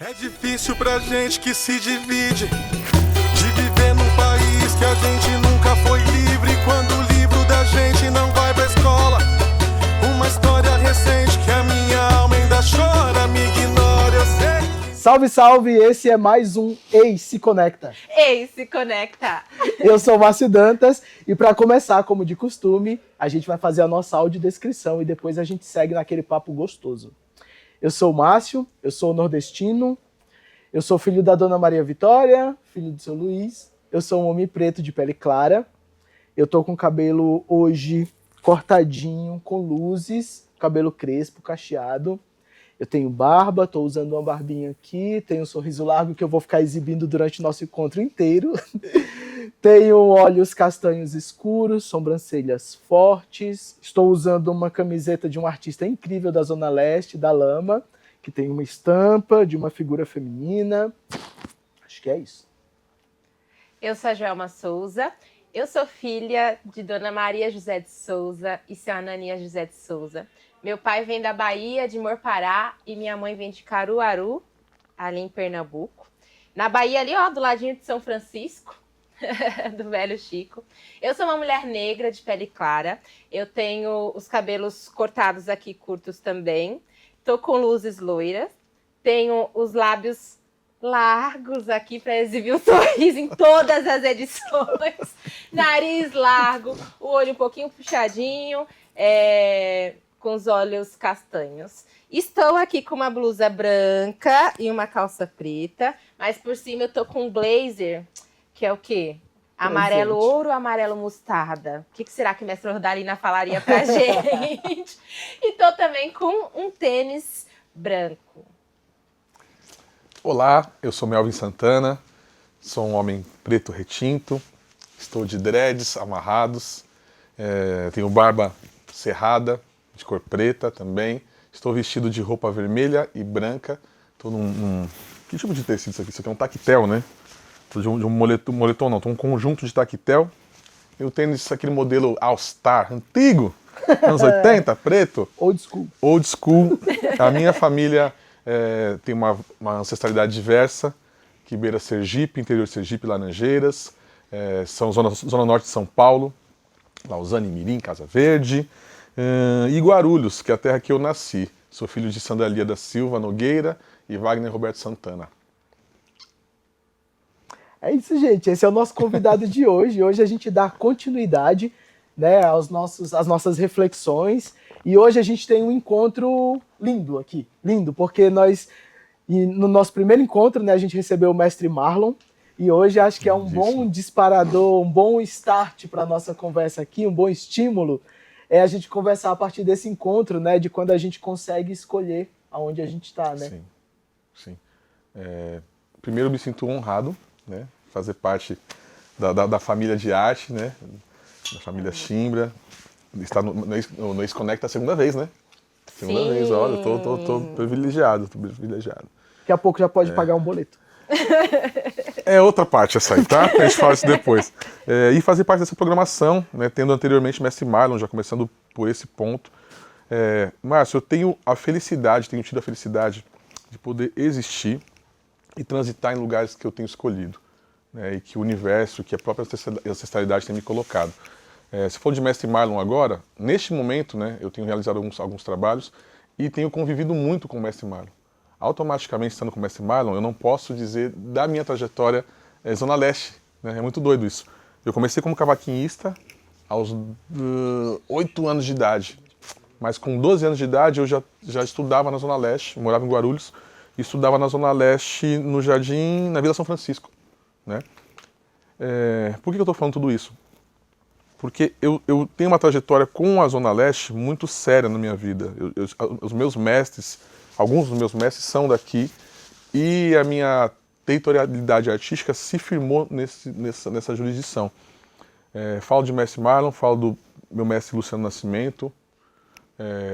É difícil pra gente que se divide de viver num país que a gente nunca foi livre. Quando o livro da gente não vai pra escola, uma história recente que a minha alma ainda chora. Me ignora, eu sei. Salve, salve! Esse é mais um Ei Se Conecta. Ei Se Conecta! Eu sou o Márcio Dantas e para começar, como de costume, a gente vai fazer a nossa audiodescrição e depois a gente segue naquele papo gostoso. Eu sou o Márcio, eu sou nordestino, eu sou filho da Dona Maria Vitória, filho do seu Luiz, eu sou um homem preto de pele clara, eu tô com o cabelo hoje cortadinho, com luzes, cabelo crespo, cacheado, eu tenho barba, tô usando uma barbinha aqui, tenho um sorriso largo que eu vou ficar exibindo durante o nosso encontro inteiro, tenho olhos castanhos escuros, sobrancelhas fortes, estou usando uma camiseta de um artista incrível da Zona Leste, da Lama, que tem uma estampa de uma figura feminina. Acho que é isso. Eu sou a Joelma Souza, eu sou filha de Dona Maria José de Souza e seu Anania José de Souza. Meu pai vem da Bahia, de Morpará, e minha mãe vem de Caruaru, ali em Pernambuco. Na Bahia ali, ó, do ladinho de São Francisco, do velho Chico. Eu sou uma mulher negra de pele clara, eu tenho os cabelos cortados aqui, curtos também. Tô com luzes loiras, tenho os lábios largos aqui para exibir o sorriso em todas as edições. Nariz largo, o olho um pouquinho puxadinho, com os olhos castanhos. Estou aqui com uma blusa branca e uma calça preta, mas por cima eu tô com um blazer, que é o quê? Amarelo ouro ou amarelo mostarda? O que será que a mestra Ordalina falaria pra gente? E tô também com um tênis branco. Olá, eu sou Melvin Santana, sou um homem preto retinto, estou de dreads amarrados, tenho barba cerrada, de cor preta também, estou vestido de roupa vermelha e branca, estou num... Que tipo de tecido isso aqui? Isso aqui é um tactel, né? De um moletom não, um conjunto de tactel. Eu tenho aquele modelo All Star, antigo, anos 80, preto. Old school. Old school. A minha família tem uma ancestralidade diversa, que beira Sergipe, interior de Sergipe, Laranjeiras, são zona norte de São Paulo, Lausanne, Mirim, Casa Verde, e Guarulhos, que é a terra que eu nasci. Sou filho de Sandalia da Silva Nogueira e Wagner Roberto Santana. É isso, gente. Esse é o nosso convidado de hoje. Hoje a gente dá continuidade, né, às nossas reflexões. E hoje a gente tem um encontro lindo aqui. Lindo, porque no nosso primeiro encontro, né, a gente recebeu o mestre Marlon. E hoje acho que é um bom disparador, um bom start para a nossa conversa aqui, um bom estímulo. É a gente conversar a partir desse encontro, né, de quando a gente consegue escolher aonde a gente está, né? Sim. Primeiro eu me sinto honrado, né, fazer parte da família de arte, né, da família Chimbra, estar no Ei Se Conecta a segunda vez, né? Segunda vez, olha, tô privilegiado, Daqui a pouco já pode pagar um boleto. É outra parte essa aí, tá? A gente fala isso depois. E fazer parte dessa programação, né, tendo anteriormente o mestre Marlon, já começando por esse ponto. Márcio, eu tenho tido a felicidade de poder existir e transitar em lugares que eu tenho escolhido, né, e que o universo, que a própria ancestralidade tem me colocado. Se for de mestre Marlon agora, neste momento, né, eu tenho realizado alguns trabalhos e tenho convivido muito com o mestre Marlon. Automaticamente, estando com o mestre Marlon, eu não posso dizer da minha trajetória Zona Leste, né, é muito doido isso. Eu comecei como cavaquinista aos 8 anos de idade, mas com 12 anos de idade eu já estudava na Zona Leste, morava em Guarulhos, e estudava na Zona Leste, no Jardim, na Vila São Francisco, né? Por que eu estou falando tudo isso? Porque eu tenho uma trajetória com a Zona Leste muito séria na minha vida. Os meus mestres, alguns dos meus mestres são daqui, e a minha territorialidade artística se firmou nessa jurisdição. Falo de mestre Marlon, falo do meu mestre Luciano Nascimento,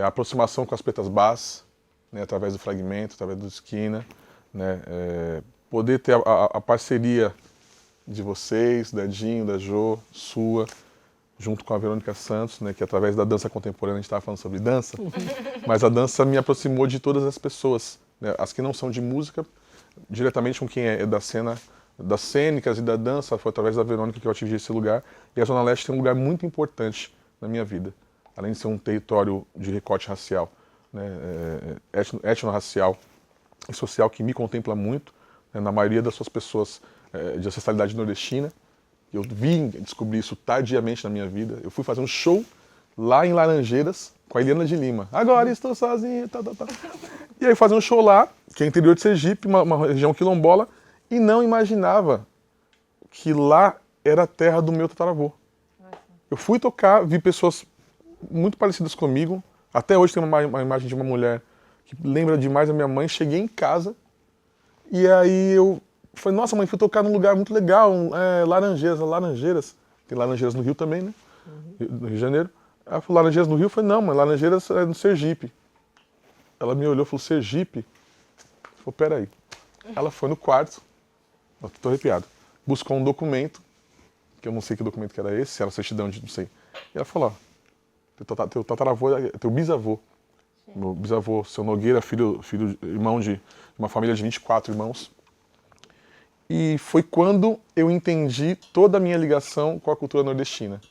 a aproximação com as pretas bass, né, através do Fragmento, através do Esquina, né, poder ter a parceria de vocês, da Edinho, da Jo, sua, junto com a Verônica Santos, né, que através da dança contemporânea, a gente estava falando sobre dança, mas a dança me aproximou de todas as pessoas, né, as que não são de música, diretamente com quem é da cena das cênicas e da dança, foi através da Verônica que eu atingi esse lugar. E a Zona Leste tem um lugar muito importante na minha vida, além de ser um território de recorte racial, né, etnorracial e social que me contempla muito, né, na maioria das suas pessoas de ancestralidade nordestina. Eu vim descobrir isso tardiamente na minha vida. Eu fui fazer um show lá em Laranjeiras com a Eliana de Lima. Agora estou sozinho, tá. E aí fazer um show lá, que é interior de Sergipe, uma região quilombola, e não imaginava que lá era a terra do meu tataravô. Eu fui tocar, vi pessoas muito parecidas comigo. Até hoje tem uma imagem de uma mulher que lembra demais a minha mãe. Cheguei em casa e aí eu falei, nossa mãe, fui tocar num lugar muito legal, Laranjeiras. Tem Laranjeiras no Rio também, né? No Rio de Janeiro. Aí eu falei, Laranjeiras no Rio? Eu falei, não, mãe, Laranjeiras é no Sergipe. Ela me olhou e falou, Sergipe? Eu falei, peraí. Ela foi no quarto, eu tô arrepiado, buscou um documento, que eu não sei que documento que era esse, se era certidão de não sei. E ela falou, ó, teu tataravô, teu bisavô, meu bisavô, seu Nogueira, irmão de uma família de 24 irmãos. E foi quando eu entendi toda a minha ligação com a cultura nordestina.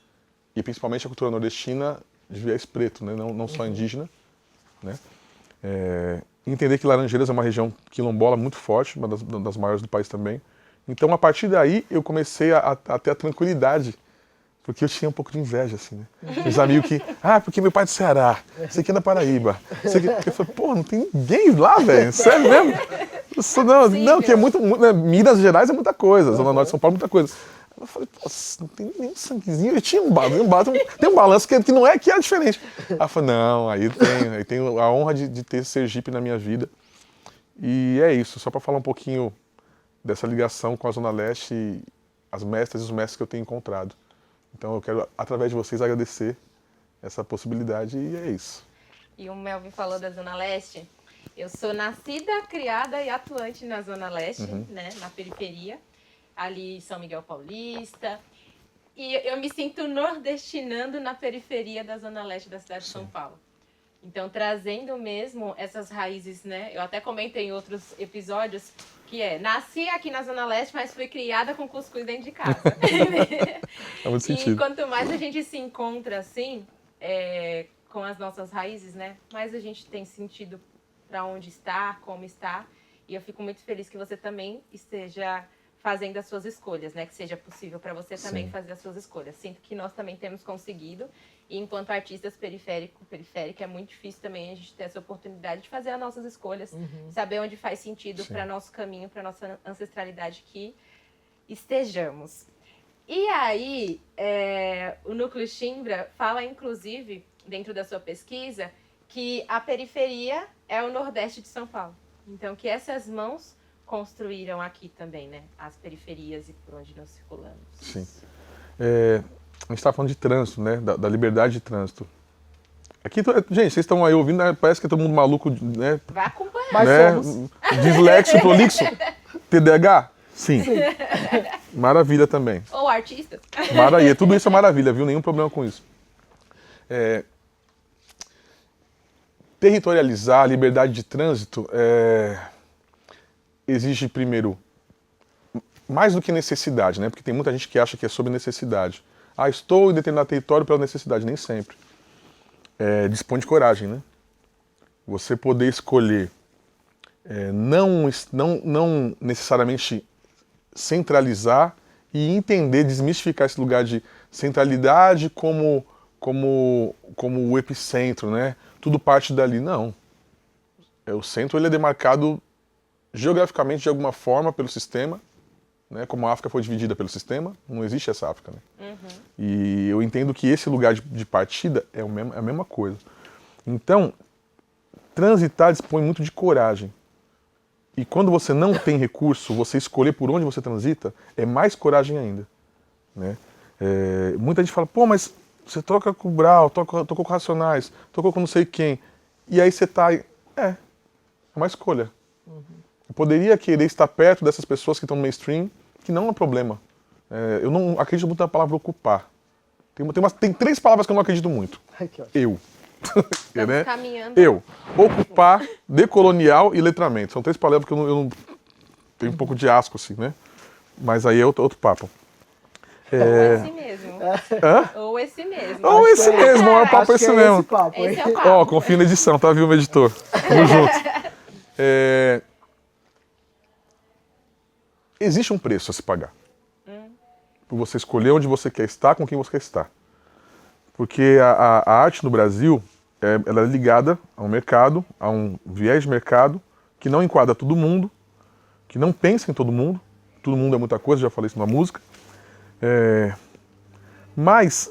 E principalmente a cultura nordestina de viés preto, né? Não só indígena. Né? Entender que Laranjeiras é uma região quilombola muito forte, uma das maiores do país também. Então, a partir daí, eu comecei a ter a tranquilidade, porque eu tinha um pouco de inveja, assim, né? Os amigos que, porque meu pai é do Ceará, você aqui é da Paraíba. Eu falei, pô, não tem ninguém lá, velho, sério mesmo? Não, que é muito, né? Minas Gerais é muita coisa, Zona Norte de São Paulo é muita coisa. Eu falei, pô, não tem nem sanguezinho. Eu tinha tem um balanço que não é, que é diferente. Aí eu falei, não, aí tenho a honra de ter Sergipe na minha vida. E é isso, só para falar um pouquinho dessa ligação com a Zona Leste e as mestras e os mestres que eu tenho encontrado. Então eu quero, através de vocês, agradecer essa possibilidade e é isso. E o Melvin falou da Zona Leste. Eu sou nascida, criada e atuante na Zona Leste, né, na periferia, ali em São Miguel Paulista. E eu me sinto nordestinando na periferia da Zona Leste da cidade de São Paulo. Então, trazendo mesmo essas raízes, né? Eu até comentei em outros episódios que nasci aqui na Zona Leste, mas fui criada com cuscuz dentro de casa. Faz muito sentido. E quanto mais a gente se encontra assim, com as nossas raízes, né? Mais a gente tem sentido para onde está, como está. E eu fico muito feliz que você também esteja fazendo as suas escolhas, né? Que seja possível para você também fazer as suas escolhas. Sinto que nós também temos conseguido. E enquanto artistas periférica, é muito difícil também a gente ter essa oportunidade de fazer as nossas escolhas, saber onde faz sentido para nosso caminho, para nossa ancestralidade que estejamos. E aí, o Núcleo Chimbra fala, inclusive, dentro da sua pesquisa, que a periferia é o Nordeste de São Paulo. Então, que essas mãos construíram aqui também, né? As periferias e por onde nós circulamos. Sim. A gente está falando de trânsito, né? Da liberdade de trânsito. Aqui, gente, vocês estão aí ouvindo, né? Parece que é todo mundo maluco, né? Vai acompanhar. Mas né? Dislexo, prolixo, TDAH? Sim. Maravilha também. Ou artistas. Maravilha. Tudo isso é maravilha, viu? Nenhum problema com isso. Territorializar a liberdade de trânsito exige, primeiro, mais do que necessidade, né? Porque tem muita gente que acha que é sobre necessidade. Estou em determinado território pela necessidade. Nem sempre. Dispõe de coragem, né? Você poder escolher não necessariamente centralizar e entender, desmistificar esse lugar de centralidade como o epicentro, né? Tudo parte dali. Não. O centro ele é demarcado geograficamente de alguma forma pelo sistema, né? Como a África foi dividida pelo sistema, não existe essa África, né? E eu entendo que esse lugar de partida é a mesma coisa. Então, transitar dispõe muito de coragem. E quando você não tem recurso, você escolher por onde você transita, é mais coragem ainda, né? Muita gente fala, pô, mas você troca com o Brau, tocou com Racionais, tocou com não sei quem, e aí você tá... É uma escolha. Eu poderia querer estar perto dessas pessoas que estão no mainstream, que não é problema. Eu não acredito muito na palavra ocupar. Tem 3 palavras que eu não acredito muito. Eu. Estamos caminhando. Eu. Ocupar, decolonial e letramento. São 3 palavras que eu não tenho um pouco de asco, assim, né? Mas aí é outro papo. Ou esse mesmo. Hã? Ou esse mesmo. Ou esse mesmo, é o papo Acho esse que é mesmo. esse papo, hein? Esse é o papo. Ó, confia na edição, tá, viu, meu editor? Tamo junto. Existe um preço a se pagar. Por você escolher onde você quer estar, com quem você quer estar. Porque a arte no Brasil, ela é ligada a um mercado, a um viés de mercado, que não enquadra todo mundo, que não pensa em todo mundo. Todo mundo é muita coisa, já falei isso na música. Mas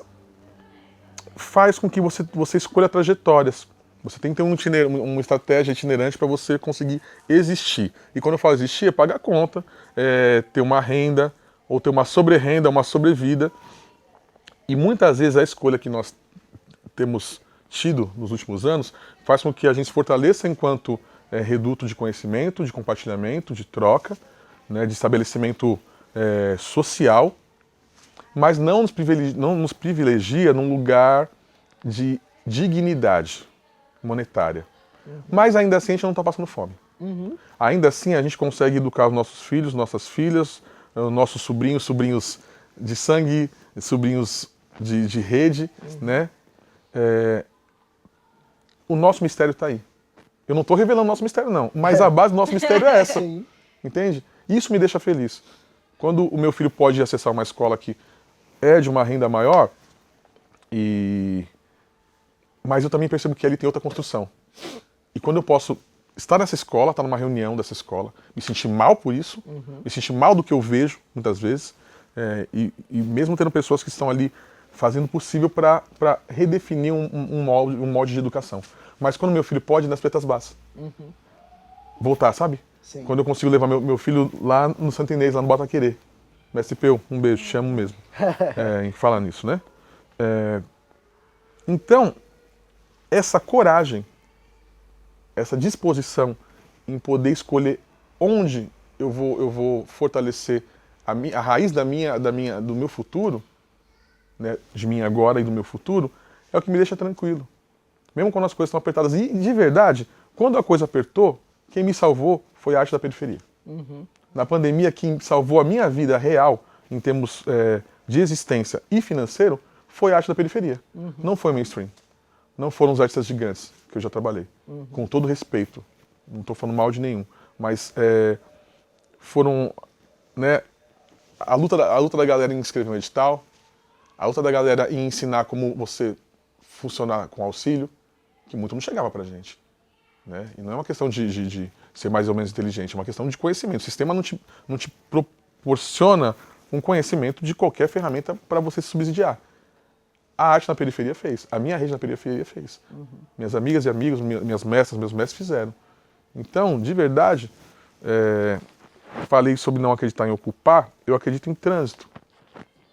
faz com que você escolha trajetórias. Você tem que ter uma estratégia itinerante para você conseguir existir. E quando eu falo existir, é pagar conta, ter uma renda, ou ter uma sobre-renda, uma sobrevida. E muitas vezes a escolha que nós temos tido nos últimos anos faz com que a gente se fortaleça enquanto reduto de conhecimento, de compartilhamento, de troca, né, de estabelecimento social, mas não nos privilegia num lugar de dignidade monetária. Mas ainda assim a gente não está passando fome. Ainda assim a gente consegue educar os nossos filhos, nossas filhas, nossos sobrinhos de sangue, sobrinhos de rede, né? O nosso mistério está aí. Eu não estou revelando o nosso mistério, não, mas a base do nosso mistério é essa. Sim. Entende? Isso me deixa feliz. Quando o meu filho pode acessar uma escola que é de uma renda maior, mas eu também percebo que ali tem outra construção. E quando eu posso estar nessa escola, estar numa reunião dessa escola, me sentir mal por isso, me sentir mal do que eu vejo, muitas vezes, e mesmo tendo pessoas que estão ali fazendo o possível para redefinir um molde de educação. Mas quando meu filho pode ir nas pretas baixas, voltar, sabe? Sim. Quando eu consigo levar meu filho lá no Santo Inês, lá no Bota Querer. Mestre Peu, um beijo, te amo mesmo. Em falar nisso, né? Então, essa coragem, essa disposição em poder escolher onde eu vou fortalecer a raiz do meu futuro, né, de mim agora e do meu futuro, é o que me deixa tranquilo. Mesmo quando as coisas estão apertadas. E, de verdade, quando a coisa apertou, quem me salvou foi a arte da periferia. Na pandemia, quem salvou a minha vida real, em termos de existência e financeiro, foi a arte da periferia. Não foi mainstream. Não foram os artistas gigantes que eu já trabalhei. Com todo respeito. Não estou falando mal de nenhum. Mas foram, né, a luta da galera em escrever um edital, a luta da galera em ensinar como você funcionar com auxílio, que muito não chegava pra gente. Né? E não é uma questão de ser mais ou menos inteligente, é uma questão de conhecimento. O sistema não te proporciona um conhecimento de qualquer ferramenta para você se subsidiar. A arte na periferia fez, a minha rede na periferia fez. Minhas amigas e amigos, minhas mestras, meus mestres fizeram. Então, de verdade, falei sobre não acreditar em ocupar, eu acredito em trânsito.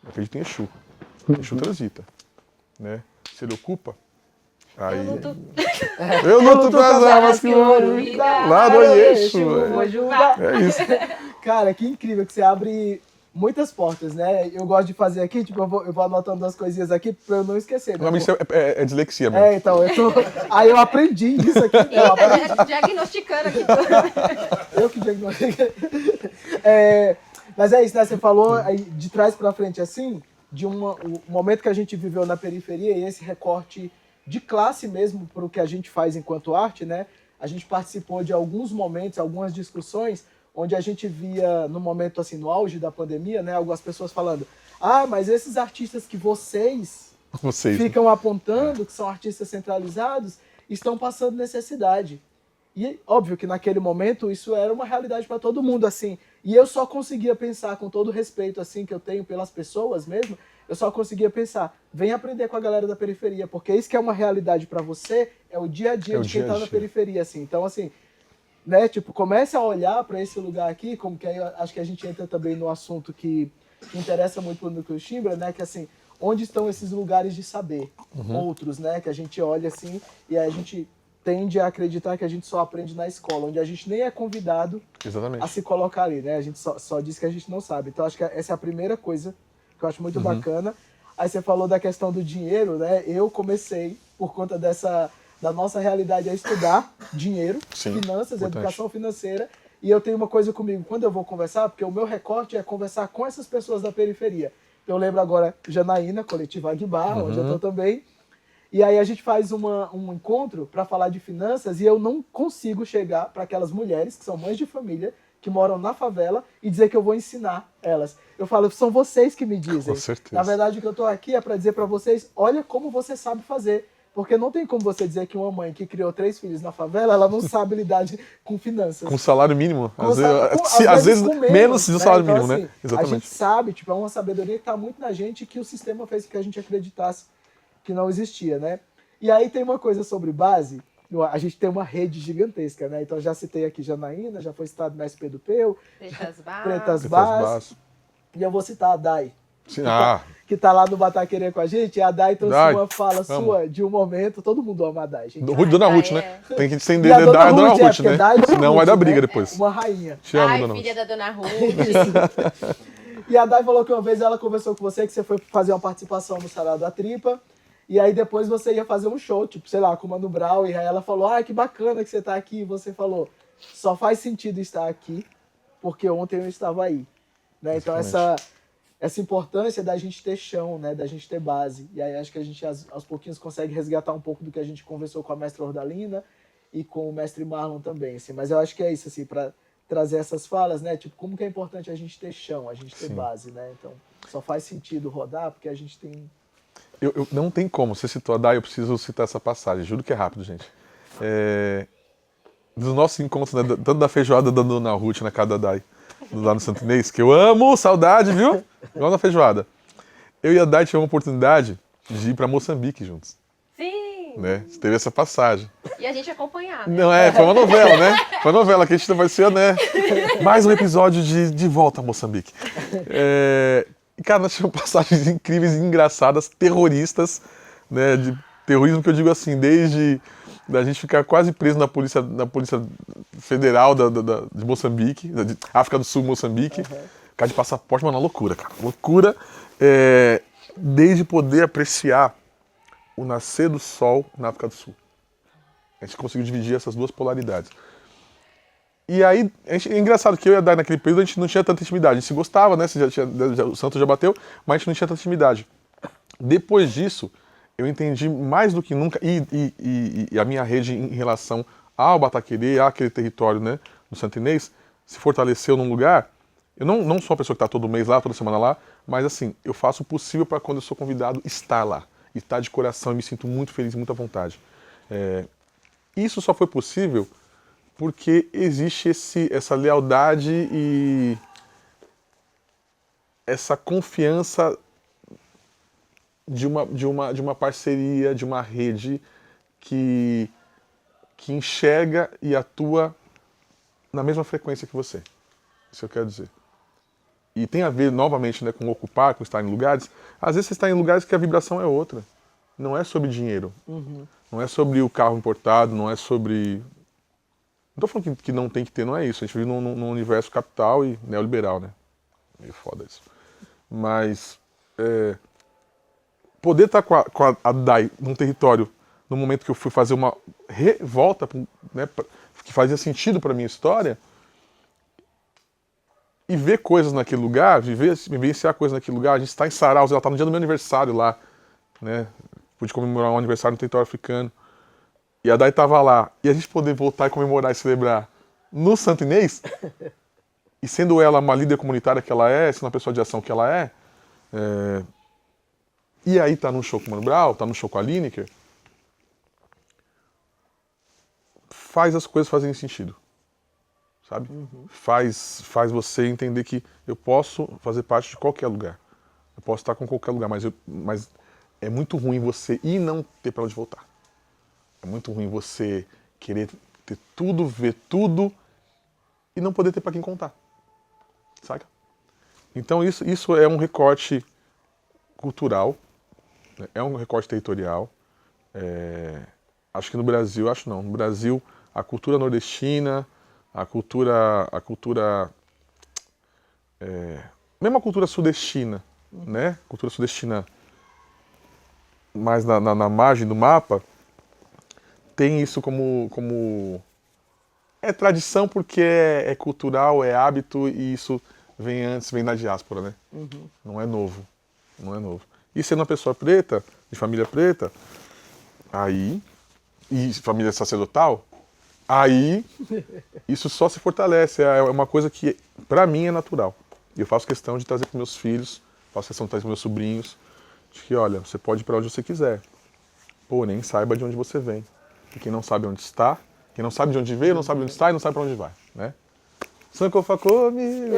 Eu acredito em Exu. Exu transita. Né? Se ele ocupa, aí... Eu luto pras armas que o ouro me dá. Lá do Exu. É isso. Cara, que incrível que você abre muitas portas, né? Eu gosto de fazer aqui, tipo, eu vou anotando as coisinhas aqui pra eu não esquecer. Né? Isso é dislexia mesmo. Então, aí eu aprendi isso aqui. Então, diagnosticando aqui. Eu que diagnostiquei. Mas é isso, né? Você falou aí, de trás pra frente assim, de o momento que a gente viveu na periferia e esse recorte de classe mesmo para o que a gente faz enquanto arte, né? A gente participou de alguns momentos, algumas discussões, onde a gente via, no momento assim, no auge da pandemia, né? Algumas pessoas falando, mas esses artistas que vocês ficam apontando, que são artistas centralizados, estão passando necessidade. E óbvio que naquele momento isso era uma realidade para todo mundo, assim. E eu só conseguia pensar, com todo o respeito assim que eu tenho pelas pessoas mesmo, eu só conseguia pensar, vem aprender com a galera da periferia, porque isso que é uma realidade para você, é o dia a dia de quem tá na periferia, assim. Então, assim, né, tipo, comece a olhar para esse lugar aqui, como que aí eu acho que a gente entra também no assunto que interessa muito pro Núcleo Chimbra, né, que assim, onde estão esses lugares de saber, outros, né, que a gente olha assim e a gente tende a acreditar que a gente só aprende na escola, onde a gente nem é convidado a se colocar ali, né, a gente só diz que a gente não sabe. Então acho que essa é a primeira coisa que eu acho muito bacana. Aí você falou da questão do dinheiro, né, eu comecei por conta da nossa realidade a estudar dinheiro, finanças, importante. Educação financeira, E eu tenho uma coisa comigo, quando eu vou conversar, porque o meu recorte é conversar com essas pessoas da periferia. Eu lembro agora Janaína, Coletiva Aguibar, onde eu tô também. E aí a gente faz um encontro para falar de finanças e eu não consigo chegar para aquelas mulheres que são mães de família, que moram na favela, e dizer que eu vou ensinar elas. Eu falo, são vocês que me dizem. Com certeza. Na verdade, o que eu tô aqui é para dizer para vocês, olha como você sabe fazer. Porque não tem como você dizer que uma mãe que criou 3 filhos na favela, ela não sabe lidar com finanças. Com salário mínimo. Às vezes com menos do salário então, mínimo, assim, né? Exatamente. A gente sabe, tipo, é uma sabedoria que está muito na gente que o sistema fez com que a gente acreditasse que não existia, né? E aí tem uma coisa sobre base, a gente tem uma rede gigantesca, né? Então já citei aqui Janaína, já foi citado na SP do Peu, Pretas Bás, e eu vou citar a Dai, que tá lá no Bataquerê com a gente, e a Dai trouxe uma fala sua de um momento, todo mundo ama a Dai, gente. Dona Ruth, né? Tem que estender a Dona Ruth, né? Senão vai dar briga depois. Uma rainha. Te amo, Dona Ruth. Filha da Dona Ruth. E a Dai falou que uma vez ela conversou com você, que você foi fazer uma participação no Sarau da Tripa, e aí depois você ia fazer um show, tipo, sei lá, com o Mano Brown, e aí ela falou, que bacana que você tá aqui, e você falou, só faz sentido estar aqui, porque ontem eu estava aí. Né? Então essa importância da gente ter chão, né? Da gente ter base. E aí acho que a gente aos pouquinhos consegue resgatar um pouco do que a gente conversou com a mestra Ordalina e com o mestre Marlon também, assim. Mas eu acho que é isso, assim, para trazer essas falas, né? Tipo, como que é importante a gente ter chão, a gente ter base, né? Então, só faz sentido rodar porque a gente tem... Eu não tem como. Você citou a Dai, eu preciso citar essa passagem. Juro que é rápido, gente. Dos nossos encontros, né? Tanto da feijoada da Dona Ruth na casa da Dai, lá no Santo Inês, que eu amo, saudade, viu? Igual na feijoada. Eu e a Dai tivemos uma oportunidade de ir para Moçambique juntos. Sim! Né? Teve essa passagem. E a gente acompanhava. Não, foi uma novela, né? Foi uma novela que a gente vai ser, né? Mais um episódio de Volta a Moçambique. E, cara, nós tivemos passagens incríveis e engraçadas, terroristas, né? De terrorismo que eu digo assim, desde a gente ficar quase preso na polícia federal de Moçambique, de África do Sul, Moçambique. Cara de passaporte, mano, uma loucura, cara. Loucura. Desde poder apreciar o nascer do sol na África do Sul. A gente conseguiu dividir essas duas polaridades. E aí, é engraçado que eu e a Dai naquele período a gente não tinha tanta intimidade. A gente se gostava, né? O Santos já bateu, mas a gente não tinha tanta intimidade. Depois disso, eu entendi mais do que nunca, e a minha rede em relação ao Bataquerê, àquele território, né, do Santo Inês, se fortaleceu num lugar. Eu não sou uma pessoa que está todo mês lá, toda semana lá, mas assim, eu faço o possível para quando eu sou convidado estar lá. E estar de coração e me sinto muito feliz, muita vontade. Isso só foi possível porque existe essa lealdade e essa confiança de uma parceria, de uma rede que enxerga e atua na mesma frequência que você. Isso eu quero dizer. E tem a ver, novamente, né, com ocupar, com estar em lugares. Às vezes você está em lugares que a vibração é outra. Não é sobre dinheiro. Não é sobre o carro importado, não é sobre... Não estou falando que não tem que ter, não é isso. A gente vive num universo capital e neoliberal, né? Meio foda isso. Mas poder estar com a Dai num território, no momento que eu fui fazer uma revolta, né, que fazia sentido para a minha história, e ver coisas naquele lugar, vivenciar coisas naquele lugar. A gente está em Saraus, ela está no dia do meu aniversário lá, né? Pude comemorar um aniversário no território africano. E a Dai estava lá. E a gente poder voltar e comemorar e celebrar no Santo Inês, e sendo ela uma líder comunitária que ela é, sendo uma pessoa de ação que ela é, e aí tá num show com o Mano Brown, tá num show com a Lineker, faz as coisas fazerem sentido. Sabe? Faz você entender que eu posso fazer parte de qualquer lugar. Eu posso estar com qualquer lugar, mas é muito ruim você ir e não ter para onde voltar. É muito ruim você querer ter tudo, ver tudo e não poder ter para quem contar. Saca? Então isso é um recorte cultural, né? É um recorte territorial. Acho que no Brasil, no Brasil, a cultura nordestina, a cultura mesmo a cultura sudestina, né? Cultura sudestina mais na margem do mapa, tem isso como É tradição porque é cultural, é hábito e isso vem antes, vem da diáspora, né? Não é novo, não é novo. E sendo uma pessoa preta, de família preta, aí, e família sacerdotal, aí isso só se fortalece. É uma coisa que, pra mim, é natural. E eu faço questão de trazer para meus filhos, faço questão de trazer para meus sobrinhos, de que, olha, você pode ir para onde você quiser, porém, saiba de onde você vem. E quem não sabe onde está, quem não sabe de onde veio, não sabe onde está e não sabe para onde vai, né? Sancofacome!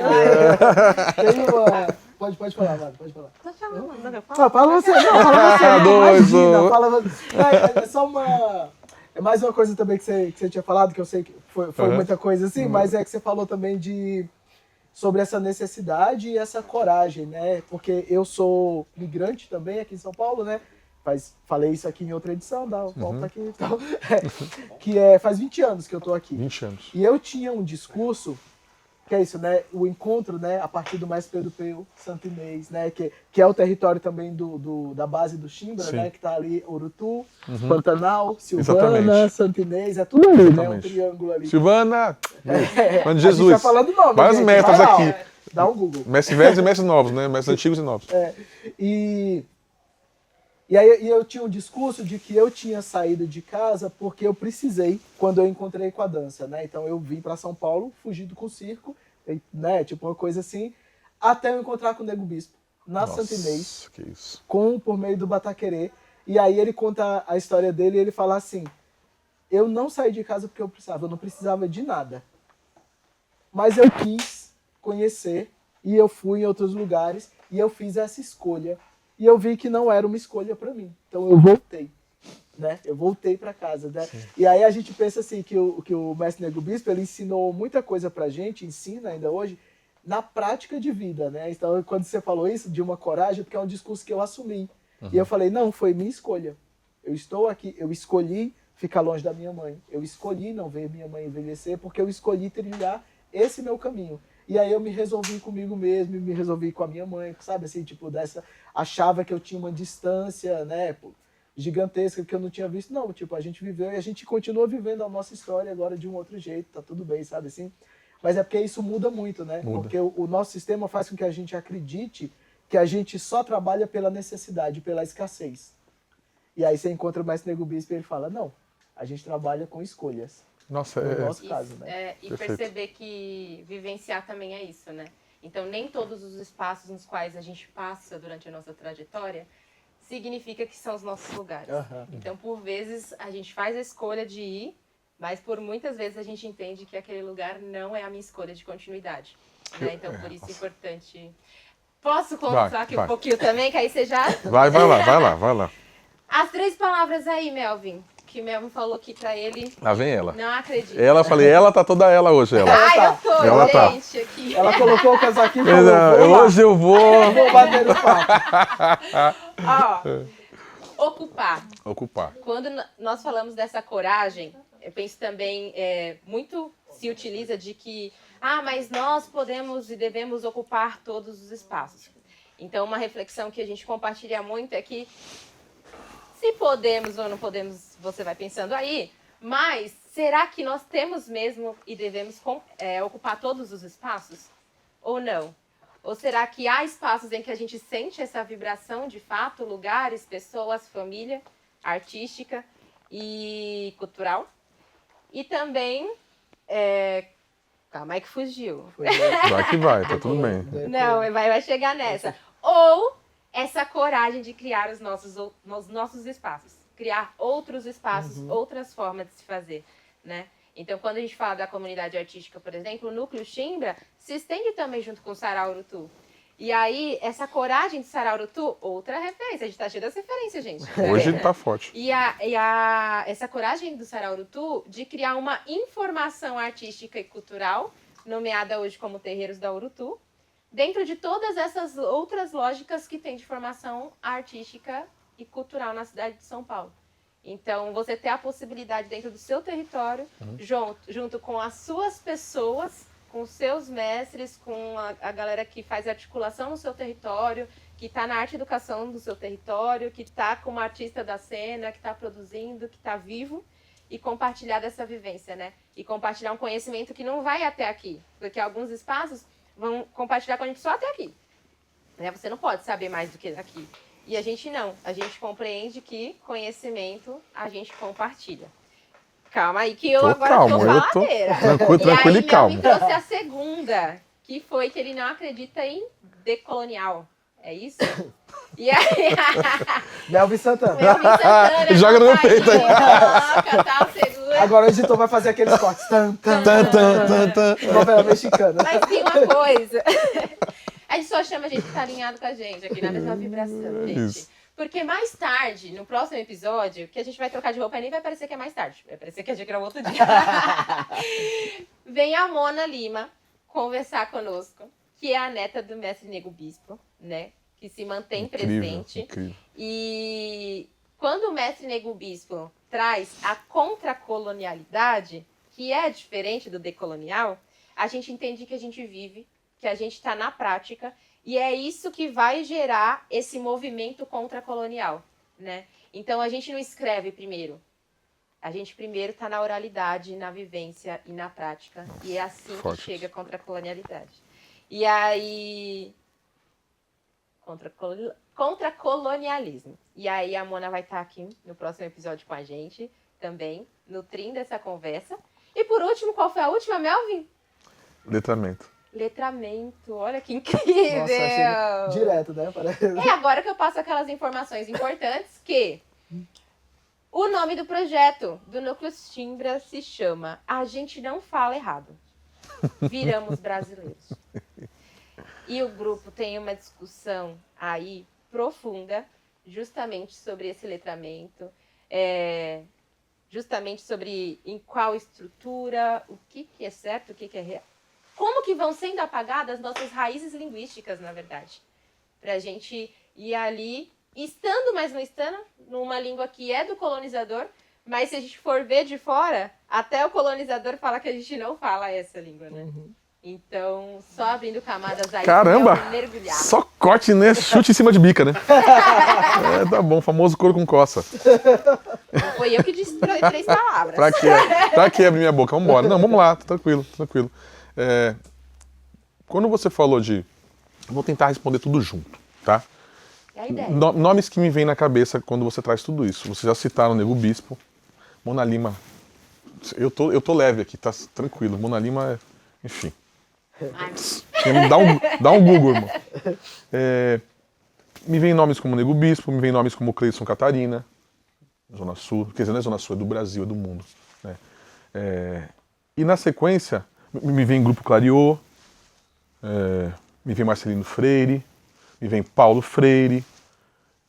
Tem uma... Pode falar, Mari, pode falar. Tô chamando, não, Fala você, não, fala você. Não, Doido. imagina, fala você. É só uma... É mais uma coisa também que você tinha falado, que eu sei que foi muita coisa assim, mas é que você falou também sobre essa necessidade e essa coragem, né? Porque eu sou migrante também aqui em São Paulo, né? Falei isso aqui em outra edição, dá volta aqui e tal. Faz 20 anos que eu tô aqui. 20 anos. E eu tinha um discurso, que é isso, né? O encontro, né? A partir do Mestre Pedro Peu, Santo Inês, né? Que é o território também da base do Chimbra, Sim. né? Que tá ali, Urutu, Pantanal, Silvana, Exatamente. Santo Inês, é tudo ali, né? Um Exatamente. triângulo ali. Silvana! Mano de A gente Jesus! vai falando nome, Vários gente, mestres vai lá, aqui. ó. Dá um Google. Mestres velhos e mestres novos, né? Mestres antigos e novos. E aí eu tinha um discurso de que eu tinha saído de casa porque eu precisei quando eu encontrei com a dança, né? Então eu vim para São Paulo, fugido com o circo, né? Tipo uma coisa assim, até eu encontrar com o Nego Bispo, na Santa Inês, que isso. por meio do Bataquerê. E aí ele conta a história dele e ele fala assim, eu não saí de casa porque eu não precisava de nada. Mas eu quis conhecer e eu fui em outros lugares e eu fiz essa escolha. E eu vi que não era uma escolha para mim. Então eu voltei, né? Eu voltei para casa, né? E aí a gente pensa assim que o mestre Nego Bispo, ele ensinou muita coisa pra gente, ensina ainda hoje, na prática de vida, né? Então quando você falou isso de uma coragem, porque é um discurso que eu assumi. E eu falei, não, foi minha escolha. Eu estou aqui, eu escolhi ficar longe da minha mãe. Eu escolhi não ver minha mãe envelhecer porque eu escolhi trilhar esse meu caminho. E aí eu me resolvi comigo mesmo, me resolvi com a minha mãe, sabe assim, tipo, achava que eu tinha uma distância, né, gigantesca que eu não tinha visto. Não, tipo, a gente viveu e a gente continua vivendo a nossa história agora de um outro jeito, tá tudo bem, sabe assim? Mas é porque isso muda muito, né? Muda. Porque o nosso sistema faz com que a gente acredite que a gente só trabalha pela necessidade, pela escassez. E aí você encontra o mestre Nego Bispo e ele fala, não, a gente trabalha com escolhas. Nossa, No nosso caso, né? E Perfeito. perceber que vivenciar também é isso, né? Então, nem todos os espaços nos quais a gente passa durante a nossa trajetória significa que são os nossos lugares. Então, por vezes, a gente faz a escolha de ir, mas por muitas vezes a gente entende que aquele lugar não é a minha escolha de continuidade. Né? Então, por isso é importante... Posso contar aqui um pouquinho também, que aí você já... Vai lá. As 3 palavras aí, Melvin, que Melvin falou aqui pra ele. Lá vem ela. Não acredito. ela tá toda ela hoje, ela. Ai, eu tô, Ela tá. gente, aqui. Ela colocou o casaquinho e falou, Hoje eu vou... vou bater no papo. Ó, ocupar. Quando nós falamos dessa coragem, eu penso também, muito se utiliza de que, mas nós podemos e devemos ocupar todos os espaços. Então, uma reflexão que a gente compartilha muito é que se podemos ou não podemos, você vai pensando aí, mas será que nós temos mesmo e devemos ocupar todos os espaços? Ou não? Ou será que há espaços em que a gente sente essa vibração de fato, lugares, pessoas, família, artística e cultural? E também, calma aí que fugiu. Vai que vai, tá tudo bem. Não, vai chegar nessa. Ou essa coragem de criar os nossos espaços, criar outros espaços, outras formas de se fazer, né? Então, quando a gente fala da comunidade artística, por exemplo, o Núcleo Chimbra se estende também junto com o Sarau Urutu. E aí, essa coragem de Sarau Urutu, outra referência, a gente tá cheio das referências, gente. Hoje ele tá forte. Essa coragem do Sarau Urutu de criar uma informação artística e cultural, nomeada hoje como Terreiros da Urutu, dentro de todas essas outras lógicas que tem de formação artística e cultural na cidade de São Paulo. Então, você ter a possibilidade dentro do seu território, junto com as suas pessoas, com os seus mestres, com a galera que faz articulação no seu território, que está na arte e educação do seu território, que está como artista da cena, que está produzindo, que está vivo, e compartilhar dessa vivência, né? e compartilhar um conhecimento que não vai até aqui. Porque alguns espaços vão compartilhar com a gente só até aqui. Né? Você não pode saber mais do que aqui. E a gente não. A gente compreende que conhecimento a gente compartilha. Calma aí, que eu agora tô faladeira. Tranquilo e calmo. E aí, Mel me trouxe a segunda, que foi que ele não acredita em decolonial. É isso? E aí... Melvin Santana. Melvin Santana. Joga no meu peito aí. Coloca, tá, segura. Agora o editor vai fazer aqueles cortes. Novela mexicana. Mas tem uma coisa. A gente só chama a gente que tá alinhado com a gente, aqui na mesma vibração, gente. Isso. Porque mais tarde, no próximo episódio, que a gente vai trocar de roupa, nem vai parecer que é mais tarde. Vai parecer que a gente gravou outro dia. Vem a Mona Lima conversar conosco, que é a neta do mestre Nego Bispo, né? Que se mantém presente. Incrível. E quando o mestre Nego Bispo traz a contracolonialidade, que é diferente do decolonial, a gente entende que a gente vive, que a gente está na prática, e é isso que vai gerar esse movimento contracolonial, né? Então, a gente não escreve primeiro. A gente primeiro está na oralidade, na vivência e na prática. E é assim Forte. que chega a contracolonialidade. E aí... Contracolonialismo. E aí a Mona vai estar aqui no próximo episódio com a gente, também, nutrindo essa conversa. E por último, qual foi a última, Melvin? Letramento. Letramento, olha que incrível! Nossa, achei direto, né? Parece. É agora que eu passo aquelas informações importantes que o nome do projeto do Núcleo Stimbra se chama A Gente Não Fala Errado. Viramos Brasileiros. E o grupo tem uma discussão aí profunda justamente sobre esse letramento, justamente sobre em qual estrutura, o que é certo, o que é real. Como que vão sendo apagadas nossas raízes linguísticas, na verdade? Para a gente ir ali, estando, mas não estando, numa língua que é do colonizador, mas se a gente for ver de fora, até o colonizador fala que a gente não fala essa língua, né? Uhum. Então, só abrindo camadas aí, Caramba! pra eu mergulhar. Só corte, né? Chute em cima de bica, né? Tá bom, famoso couro com coça. Não foi eu que disse três palavras. Pra que abrir minha boca? Vambora. Não, vamos lá, tranquilo. Quando você falou de... Vou tentar responder tudo junto, tá? É a ideia. Nomes que me vêm na cabeça quando você traz tudo isso. Vocês já citaram Nego Bispo, Mona Lima. Eu tô leve aqui, tá tranquilo. Mona Lima é... Enfim. Dá um Google, irmão. Me vem nomes como Nego Bispo, me vem nomes como Cleison Catarina, Zona Sul, quer dizer, não é Zona Sul, é do Brasil, é do mundo. Né? E na sequência, me vem Grupo Clariô, me vem Marcelino Freire, me vem Paulo Freire,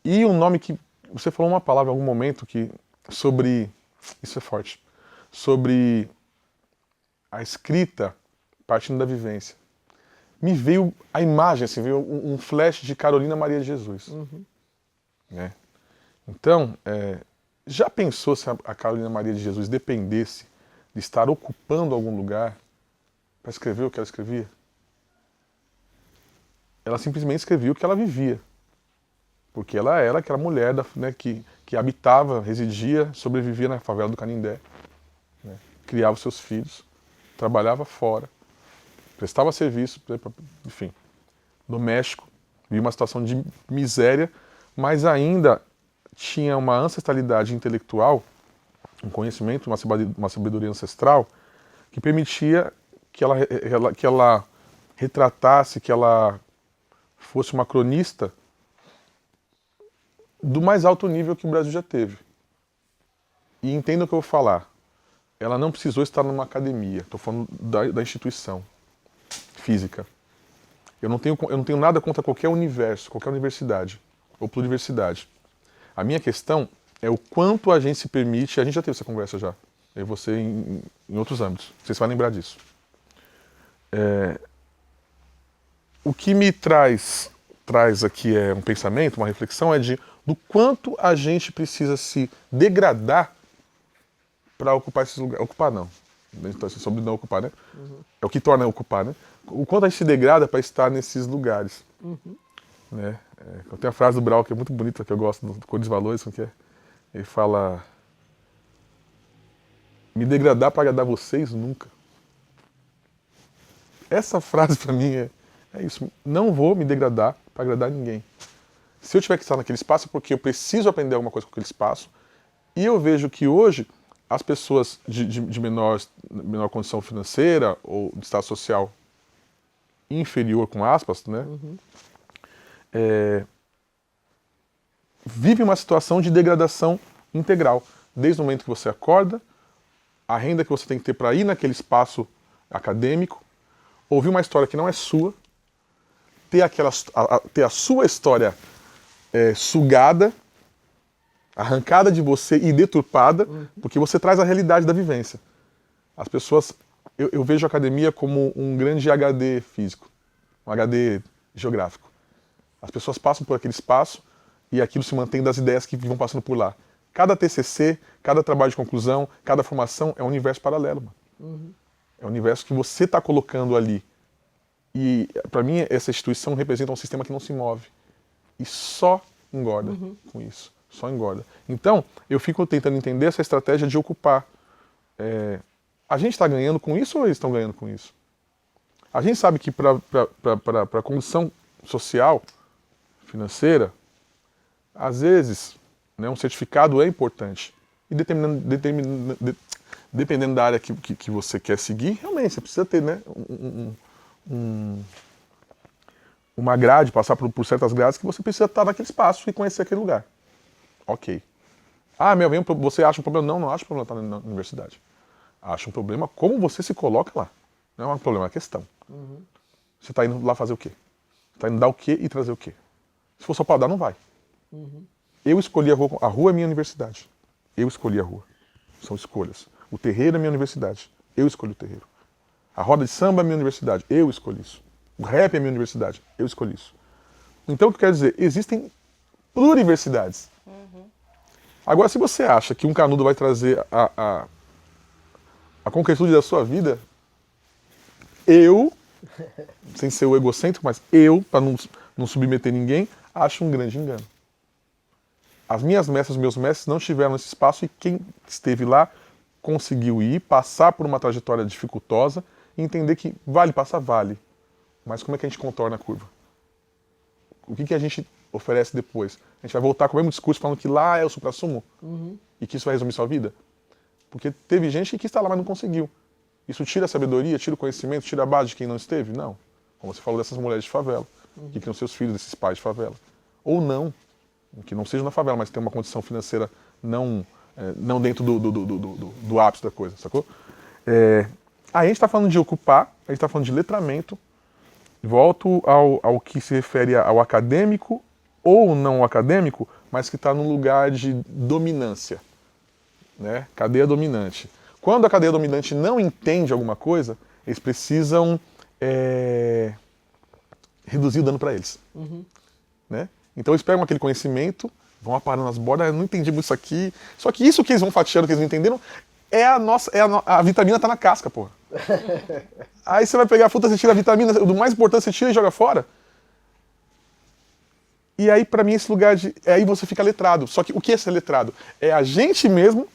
e um nome que você falou uma palavra em algum momento que sobre, isso é forte, sobre a escrita partindo da vivência. Me veio a imagem, assim, veio um flash de Carolina Maria de Jesus. Uhum. Né? Então, já pensou se a Carolina Maria de Jesus dependesse de estar ocupando algum lugar para escrever o que ela escrevia? Ela simplesmente escrevia o que ela vivia. Porque ela era aquela mulher né, que habitava, residia, sobrevivia na favela do Canindé. Né? Criava os seus filhos, trabalhava fora, prestava serviço, enfim, doméstico, vivia uma situação de miséria, mas ainda tinha uma ancestralidade intelectual, um conhecimento, uma sabedoria ancestral, que permitia que ela retratasse, que ela fosse uma cronista do mais alto nível que o Brasil já teve. E entenda o que eu vou falar. Ela não precisou estar numa academia, estou falando da instituição física. Eu não tenho nada contra qualquer universo, qualquer universidade ou pluriversidade. A minha questão é o quanto a gente se permite, a gente já teve essa conversa já, eu e você em outros âmbitos, você vai lembrar disso. O que me traz aqui um pensamento, uma reflexão, do quanto a gente precisa se degradar para ocupar esses lugares. Ocupar não. Então, sobre não ocupar, né? Uhum. É o que torna ocupar, né? O quanto a gente se degrada para estar nesses lugares. Uhum. Né? Eu tenho a frase do Brau que é muito bonita, que eu gosto, do Cores e Valores, que ele fala: Me degradar para agradar vocês, nunca. Essa frase para mim é isso. Não vou me degradar para agradar ninguém. Se eu tiver que estar naquele espaço é porque eu preciso aprender alguma coisa com aquele espaço. E eu vejo que hoje as pessoas de menor condição financeira ou de estado social inferior, com aspas, né? Vive uma situação de degradação integral. Desde o momento que você acorda, a renda que você tem que ter para ir naquele espaço acadêmico, ouvir uma história que não é sua, ter a sua história sugada, arrancada de você e deturpada, porque você traz a realidade da vivência. As pessoas, eu vejo a academia como um grande HD físico, um HD geográfico. As pessoas passam por aquele espaço e aquilo se mantém das ideias que vão passando por lá. Cada TCC, cada trabalho de conclusão, cada formação é um universo paralelo, mano. É um universo que você está colocando ali. E, para mim, essa instituição representa um sistema que não se move. E só engorda com isso. Só engorda. Então, eu fico tentando entender essa estratégia de ocupar. A gente está ganhando com isso ou eles estão ganhando com isso? A gente sabe que para a condição social, financeira, às vezes, né, um certificado é importante. E dependendo da área que você quer seguir, realmente você precisa ter, né, uma grade, passar por certas grades que você precisa estar naquele espaço e conhecer aquele lugar. Ok. Ah, você acha um problema? Não acho problema estar na universidade. Acho um problema como você se coloca lá. Não é um problema, é uma questão. Você está indo lá fazer o quê? Está indo dar o quê e trazer o quê? Se for só para dar, não vai. Eu escolhi a rua. A rua é minha universidade. Eu escolhi a rua. São escolhas. O terreiro é minha universidade. Eu escolhi o terreiro. A roda de samba é minha universidade. Eu escolhi isso. O rap é minha universidade. Eu escolhi isso. Então, o que quer dizer? Existem pluriversidades. Agora, se você acha que um canudo vai trazer a concretude da sua vida, sem ser o egocêntrico, mas para não submeter ninguém, acho um grande engano. As minhas mestras, os meus mestres não estiveram nesse espaço e quem esteve lá conseguiu ir, passar por uma trajetória dificultosa e entender que vale passar, vale. Mas como é que a gente contorna a curva? O que a gente oferece depois? A gente vai voltar com o mesmo discurso falando que lá é o suprassumo? E que isso vai resumir sua vida? Porque teve gente que quis estar lá, mas não conseguiu. Isso tira a sabedoria, tira o conhecimento, tira a base de quem não esteve? Não. Como você falou dessas mulheres de favela, que criam seus filhos desses pais de favela. Ou não, que não sejam na favela, mas tem uma condição financeira não dentro do ápice da coisa, sacou? A gente está falando de ocupar, a gente está falando de letramento. Volto ao que se refere ao acadêmico ou não acadêmico, mas que está num lugar de dominância, né? Cadeia dominante. Quando a cadeia dominante não entende alguma coisa, eles precisam reduzir o dano para eles. Né? Então eles pegam aquele conhecimento, vão aparando as bordas, eu não entendi muito isso aqui. Só que isso que eles vão fatiando, que eles não entenderam, a vitamina tá na casca, porra. Aí você vai pegar a fruta, você tira a vitamina, o mais importante você tira e joga fora. E aí, pra mim, esse lugar aí você fica letrado. Só que o que é ser letrado? É a gente mesmo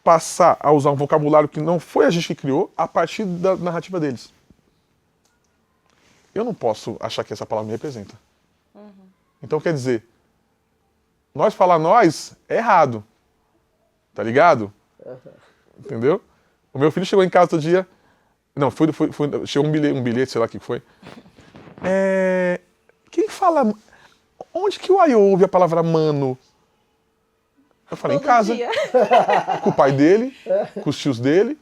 passar a usar um vocabulário que não foi a gente que criou a partir da narrativa deles. Eu não posso achar que essa palavra me representa. Então, quer dizer, nós falar nós é errado. Tá ligado? Entendeu? O meu filho chegou em casa outro dia. Não, chegou um bilhete, sei lá o que foi. Quem fala. Onde que o Ayo ouve a palavra mano? Eu falei, em casa. Dia. Com o pai dele, com os tios dele,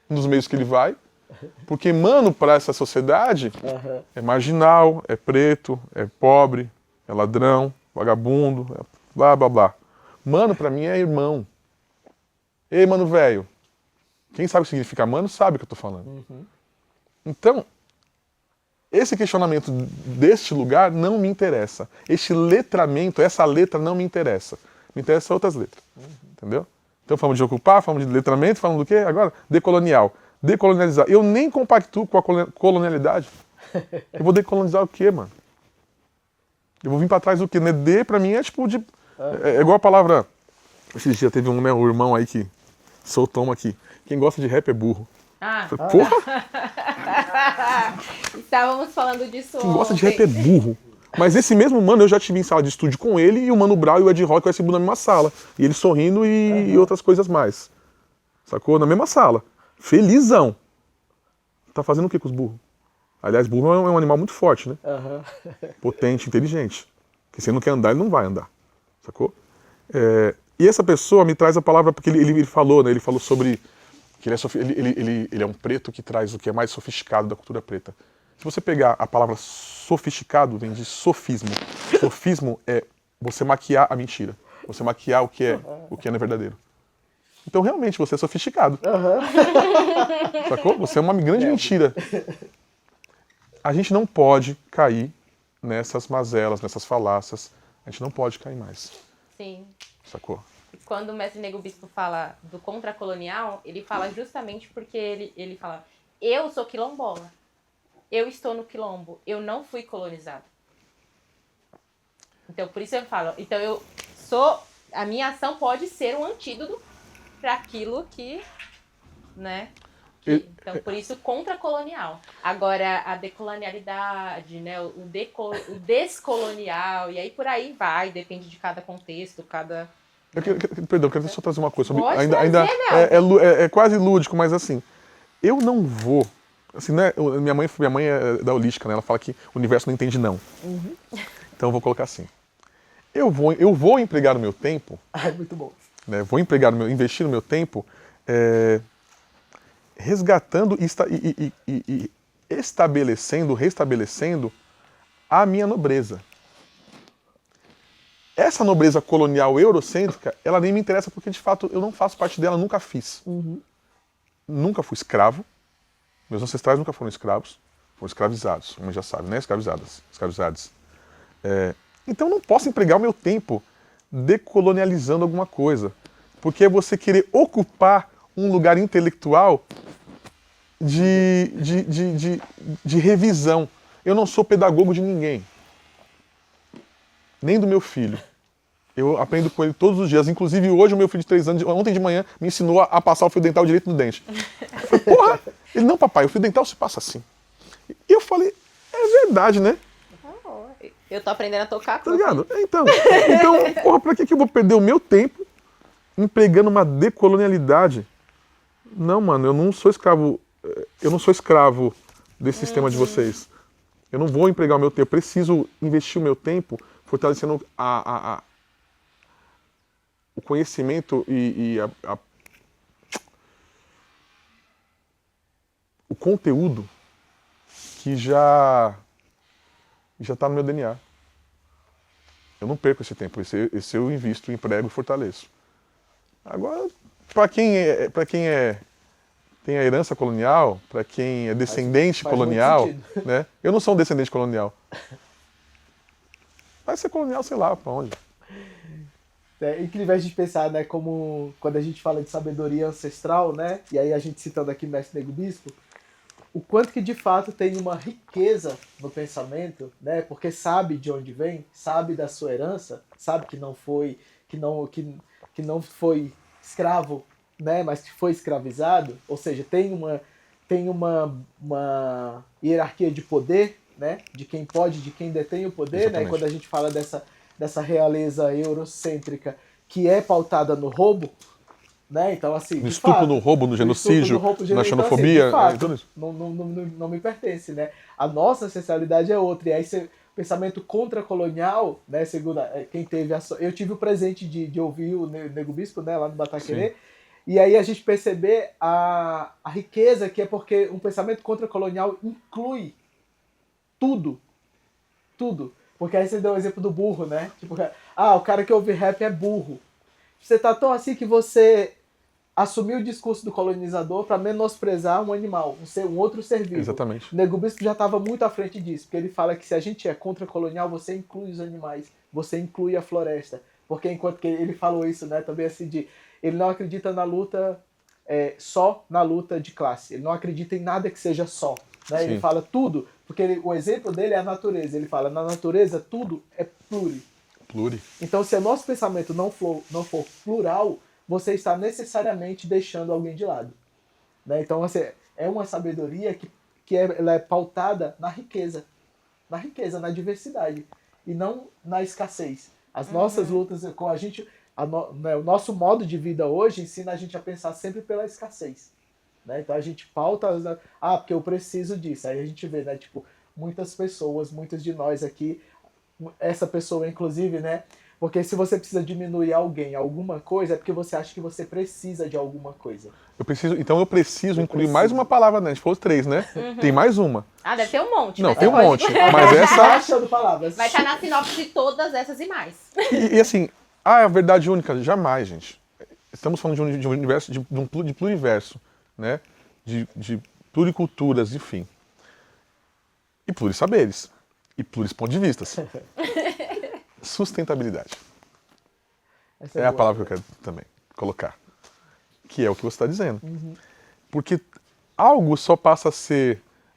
nos meios que ele vai. Porque mano, para essa sociedade, é marginal, é preto, é pobre, é ladrão, vagabundo, blá blá blá. Mano, pra mim, é irmão. Ei, mano velho. Quem sabe o que significa mano, sabe o que eu tô falando. Então, esse questionamento deste lugar não me interessa. Este letramento, essa letra não me interessa. Me interessam outras letras. Entendeu? Então, falamos de ocupar, falamos de letramento, falamos do quê? Agora, decolonial. Decolonializar. Eu nem compactuo com a colonialidade. Eu vou decolonizar o quê, mano? Eu vou vir pra trás do quê? Né? D, pra mim, é tipo de... É igual a palavra... Esses dias teve um irmão aí que soltou uma aqui. Quem gosta de rap é burro. Ah, Porra, estávamos falando disso quem gosta de ontem. rap é burro. Mas esse mesmo mano, eu já tive em sala de estúdio com ele e o Mano Brown e o Ed Rock com esse na mesma sala. E ele sorrindo e outras coisas mais. Sacou? Na mesma sala. Felizão. Tá fazendo o que com os burros? Aliás, burro é um animal muito forte, né? Aham. Potente, inteligente. Porque se ele não quer andar, ele não vai andar. Sacou? E essa pessoa me traz a palavra, porque ele falou, né? Ele falou sobre que ele é um preto que traz o que é mais sofisticado da cultura preta. Se você pegar a palavra sofisticado, vem de sofismo. Sofismo é você maquiar a mentira. Você maquiar o que é verdadeiro. Então, realmente, você é sofisticado. Sacou? Você é uma grande mentira. A gente não pode cair nessas mazelas, nessas falácias. A gente não pode cair mais. Sim. Sacou? E quando o mestre Nego Bispo fala do contracolonial, ele fala justamente porque ele fala, eu sou quilombola. Eu estou no quilombo. Eu não fui colonizado. Então, por isso eu falo. Então, a minha ação pode ser um antídoto para aquilo que, né? Então, por isso, contracolonial. Agora, a decolonialidade, né? O descolonial, e aí por aí vai, depende de cada contexto, cada... Perdão, eu quero só trazer uma coisa. Sobre, Pode ainda trazer, é quase lúdico, mas assim, eu não vou... Assim, né, minha mãe é da holística, né? Ela fala que o universo não entende não. Então eu vou colocar assim. Eu vou empregar o meu tempo... Ai, muito bom. Né, investir no meu tempo resgatando e restabelecendo a minha nobreza. Essa nobreza colonial eurocêntrica, ela nem me interessa porque, de fato, eu não faço parte dela, nunca fiz. Nunca fui escravo. Meus ancestrais nunca foram escravos. Foram escravizados, como já sabe, né? Escravizados. Então, eu não posso empregar o meu tempo decolonializando alguma coisa. Porque é você querer ocupar um lugar intelectual de revisão. Eu não sou pedagogo de ninguém. Nem do meu filho. Eu aprendo com ele todos os dias. Inclusive, hoje, o meu filho de 3 anos, ontem de manhã, me ensinou a passar o fio dental direito no dente. Eu falei, porra! Ele, não, papai, o fio dental se passa assim. E eu falei, é verdade, né? Eu tô aprendendo a tocar. Tá ligado? Então, porra, pra que eu vou perder o meu tempo empregando uma decolonialidade? Não, mano, eu não sou escravo desse sistema de vocês. Eu não vou empregar o meu tempo, eu preciso investir o meu tempo fortalecendo o conhecimento e o conteúdo que já está no meu DNA. Eu não perco esse tempo, esse eu invisto, emprego e fortaleço. Agora, para quem tem a herança colonial, para quem é descendente faz colonial, muito sentido. né? Eu não sou um descendente colonial. Vai ser colonial, sei lá, para onde. É incrível a gente pensar, né, como quando a gente fala de sabedoria ancestral, né, e aí a gente citando aqui Mestre Nego Bispo, o quanto que de fato tem uma riqueza no pensamento, né, porque sabe de onde vem, sabe da sua herança, sabe que não foi escravo, né, mas que foi escravizado, ou seja, tem uma hierarquia de poder, né, de quem pode, de quem detém o poder, Exatamente. né, quando a gente fala dessa realeza eurocêntrica que é pautada no roubo, né? Então, assim, No de estupro, fato, no roubo, no genocídio, na xenofobia, então, assim, de tudo fato, isso. não me pertence, né? A nossa ancestralidade é outra. E aí, pensamento contracolonial, né? Segundo quem teve eu tive o presente de ouvir o Nego Bispo, né? Lá no Bataquerê. E aí a gente perceber a riqueza que é porque um pensamento contracolonial inclui tudo. Porque aí você deu o exemplo do burro, né? Tipo, o cara que ouve rap é burro. Você tá tão assim que você assumiu o discurso do colonizador para menosprezar um animal, um outro ser vivo. Exatamente. Nego Bispo já estava muito à frente disso, porque ele fala que se a gente é contracolonial, você inclui os animais, você inclui a floresta. Porque enquanto que ele falou isso, né, também assim, ele não acredita na luta, só na luta de classe. Ele não acredita em nada que seja só. Né? Ele fala tudo, porque o exemplo dele é a natureza. Ele fala, na natureza tudo é pluri. Pluri. Então, se o nosso pensamento não for plural, você está necessariamente deixando alguém de lado. Né? Então, assim, é uma sabedoria ela é pautada na riqueza, na diversidade, e não na escassez. As nossas lutas com a gente, né, o nosso modo de vida hoje ensina a gente a pensar sempre pela escassez. Né? Então a gente pauta, porque eu preciso disso. Aí a gente vê, né, tipo, muitas pessoas, muitos de nós aqui, essa pessoa inclusive, né? Porque se você precisa diminuir alguém, alguma coisa, é porque você acha que você precisa de alguma coisa. Então eu preciso incluir mais uma palavra, né? A gente falou 3, né? Tem mais uma. Deve ter um monte. Não, mas tem um monte. Mas essa... achando palavras. Vai estar na sinopse de todas essas e mais. E assim, a verdade única, jamais, gente. Estamos falando de um universo, de pluriverso, né? De pluriculturas, enfim. E plurissaberes. E pluris pontos de vistas. Sustentabilidade. Essa É a boa, palavra que eu quero também colocar. Que é o que você está dizendo. Porque algo só passa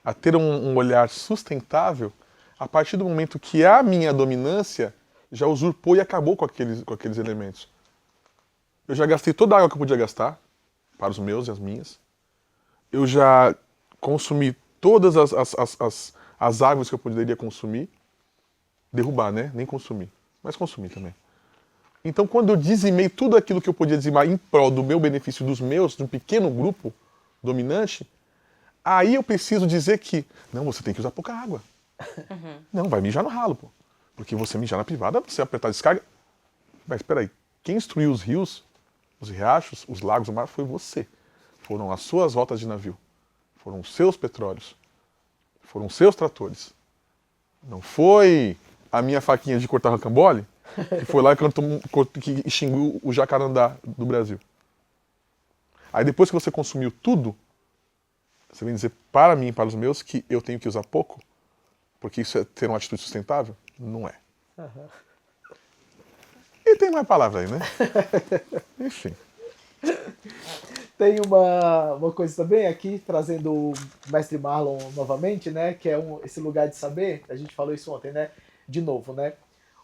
a ter um olhar sustentável a partir do momento que a minha dominância já usurpou e acabou com aqueles elementos. Eu já gastei toda a água que eu podia gastar, para os meus e as minhas. Eu já consumi todas as árvores que eu poderia consumir. Derrubar, né? Nem consumir. Mas consumir também. Então, quando eu dizimei tudo aquilo que eu podia dizimar em prol do meu benefício, dos meus, de um pequeno grupo dominante, aí eu preciso dizer que, não, você tem que usar pouca água. Não, vai mijar no ralo, pô. Porque você mijar na privada, você apertar a descarga. Mas espera aí, quem instruiu os rios, os riachos, os lagos, o mar, foi você. Foram as suas rotas de navio. Foram os seus petróleos. Foram os seus tratores. Não foi a minha faquinha de cortar rocambole que foi lá que extinguiu o jacarandá do Brasil. Aí depois que você consumiu tudo, você vem dizer para mim e para os meus que eu tenho que usar pouco? Porque isso é ter uma atitude sustentável? Não é. E tem mais palavra aí, né? Enfim. Tem uma coisa também aqui, trazendo o mestre Marlon novamente, né? Que é esse lugar de saber. A gente falou isso ontem, né? De novo, né?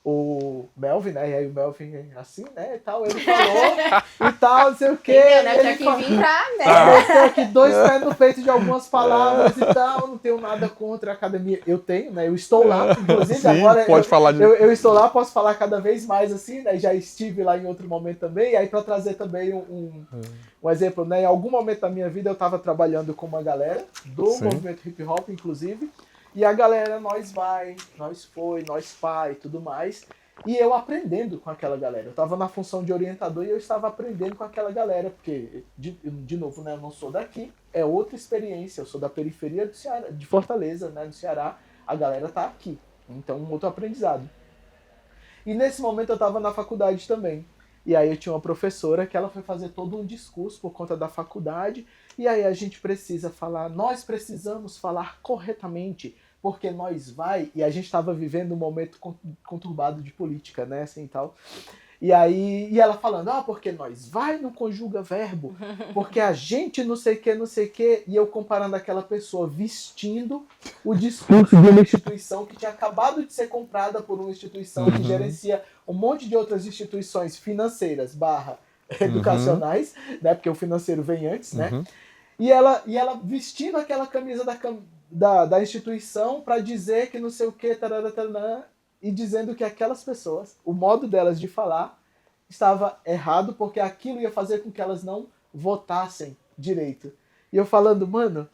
O Melvin, né? E aí o Melvin assim, né? E tal, ele falou e tal, não sei o quê. Né? Tinha que vir pra, né? Meteu aqui 2 pés no peito de algumas palavras e tal. Não tenho nada contra a academia. Eu tenho, né? Eu estou lá, inclusive. Sim, agora pode falar de... eu estou lá, posso falar cada vez mais assim, né? Já estive lá em outro momento também. E aí, para trazer também um exemplo, né? Em algum momento da minha vida eu estava trabalhando com uma galera do movimento hip hop, inclusive. E a galera, nós vai, nós foi, nós pá e tudo mais. E eu aprendendo com aquela galera. Eu estava na função de orientador e eu estava aprendendo com aquela galera. Porque, de novo, né, eu não sou daqui. É outra experiência. Eu sou da periferia do Ceará, de Fortaleza, né, no Ceará. A galera tá aqui. Então, um outro aprendizado. E nesse momento eu estava na faculdade também. E aí eu tinha uma professora que ela foi fazer todo um discurso por conta da faculdade. E aí a gente precisa falar, nós precisamos falar corretamente, porque nós vai... E a gente estava vivendo um momento conturbado de política, né, assim e tal. E aí, e ela falando, porque nós vai não conjuga verbo, porque a gente não sei o que, e eu comparando aquela pessoa vestindo o discurso de uma instituição que tinha acabado de ser comprada por uma instituição que gerencia um monte de outras instituições financeiras / educacionais, né, porque o financeiro vem antes, né, e ela vestindo aquela camisa da instituição para dizer que não sei o que, e dizendo que aquelas pessoas, o modo delas de falar estava errado, porque aquilo ia fazer com que elas não votassem direito. E eu falando, mano,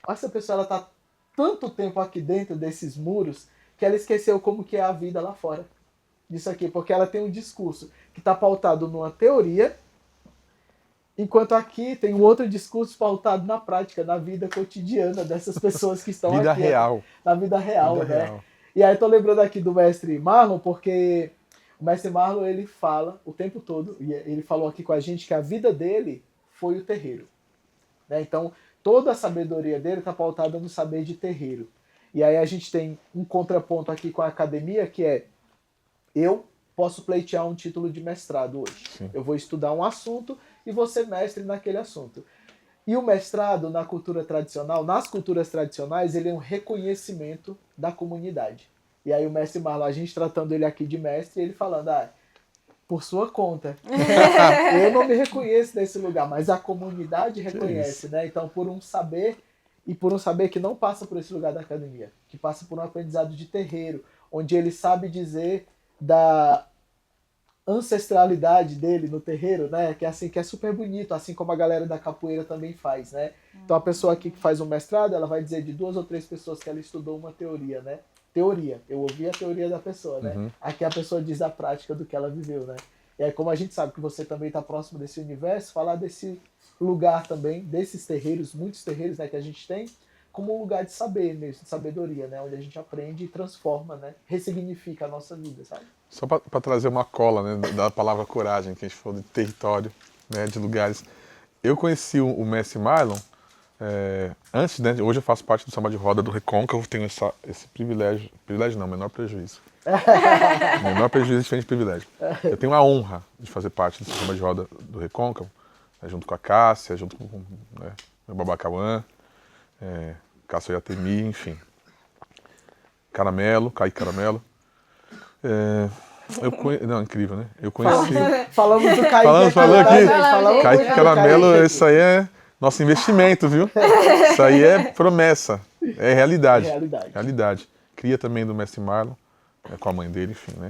essa pessoa ela tá tanto tempo aqui dentro desses muros que ela esqueceu como que é a vida lá fora disso aqui, porque ela tem um discurso que está pautado numa teoria, enquanto aqui tem um outro discurso pautado na prática, na vida cotidiana dessas pessoas que estão vida aqui. Real. Na vida real, né? E aí eu tô lembrando aqui do mestre Marlon, porque o mestre Marlon, ele fala o tempo todo, e ele falou aqui com a gente que a vida dele foi o terreiro. Né? Então, toda a sabedoria dele está pautada no saber de terreiro. E aí a gente tem um contraponto aqui com a academia, que é, eu posso pleitear um título de mestrado hoje. Sim. Eu vou estudar um assunto e vou ser mestre naquele assunto. E o mestrado na cultura tradicional, nas culturas tradicionais, ele é um reconhecimento da comunidade. E aí o mestre Marlon, a gente tratando ele aqui de mestre, ele falando, por sua conta. Eu não me reconheço nesse lugar, mas a comunidade reconhece, né? Então, por um saber, e por um saber que não passa por esse lugar da academia, que passa por um aprendizado de terreiro, onde ele sabe dizer da ancestralidade dele no terreiro, né? Que é assim, que é super bonito, assim como a galera da capoeira também faz, né? Então a pessoa aqui que faz um mestrado, ela vai dizer de 2 ou 3 pessoas que ela estudou uma teoria, né? Teoria, eu ouvi a teoria da pessoa, né? Aqui a pessoa diz a prática do que ela viveu, né? E aí, como a gente sabe que você também está próximo desse universo, falar desse lugar também, desses terreiros, muitos terreiros, né, que a gente tem, como um lugar de saber mesmo, de sabedoria, né? Onde a gente aprende e transforma, né? Ressignifica a nossa vida, sabe? Só para trazer uma cola, né, da palavra coragem, que a gente falou de território, né, de lugares. Eu conheci o mestre Marlon antes, né, hoje eu faço parte do samba de roda do Recôncavo, tenho esse privilégio não, menor prejuízo. Menor prejuízo é diferente de privilégio. Eu tenho a honra de fazer parte do samba de roda do Recôncavo, né, junto com a Cássia, junto com meu Babacauã, Cássio Iatemi, enfim. Caramelo, Kaique Caramelo. Não, incrível, né? Eu conheci. Falamos do Kaique. Falando aqui. Falamos Kaique muito do Caramelo, Kaique. isso aí é nosso investimento, viu? Isso aí é promessa. É realidade. Realidade. Cria também do mestre Marlon, com a mãe dele, enfim, né?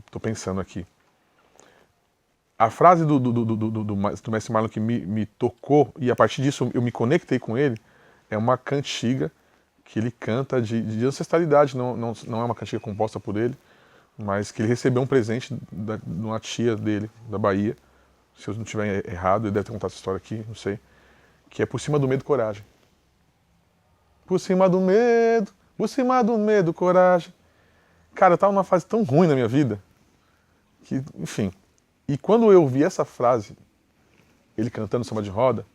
Tô pensando aqui. A frase do mestre Marlon que me tocou, e a partir disso eu me conectei com ele, é uma cantiga que ele canta de ancestralidade, não é uma cantiga composta por ele, mas que ele recebeu um presente de uma tia dele, da Bahia, se eu não estiver errado, ele deve ter contado essa história aqui, não sei, que é Por Cima do Medo, Coragem. Por cima do medo, coragem. Cara, eu tava numa fase tão ruim na minha vida, que, enfim, e quando eu ouvi essa frase, ele cantando samba de roda,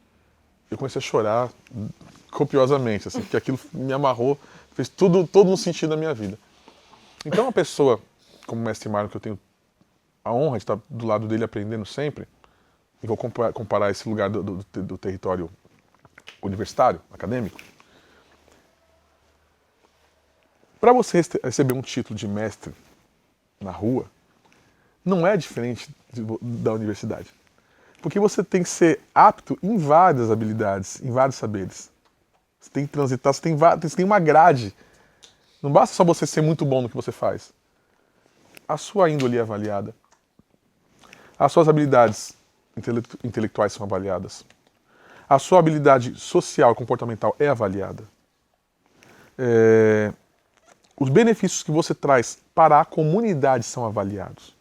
eu comecei a chorar copiosamente, assim, porque aquilo me amarrou, fez todo um sentido na minha vida. Então uma pessoa como o mestre Marlon, que eu tenho a honra de estar do lado dele aprendendo sempre, e vou comparar esse lugar do território universitário, acadêmico, para você receber um título de mestre na rua, não é diferente da universidade. Porque você tem que ser apto em várias habilidades, em vários saberes. Você tem que transitar, você tem uma grade. Não basta só você ser muito bom no que você faz. A sua índole é avaliada. As suas habilidades intelectuais são avaliadas. A sua habilidade social e comportamental é avaliada. Os benefícios que você traz para a comunidade são avaliados.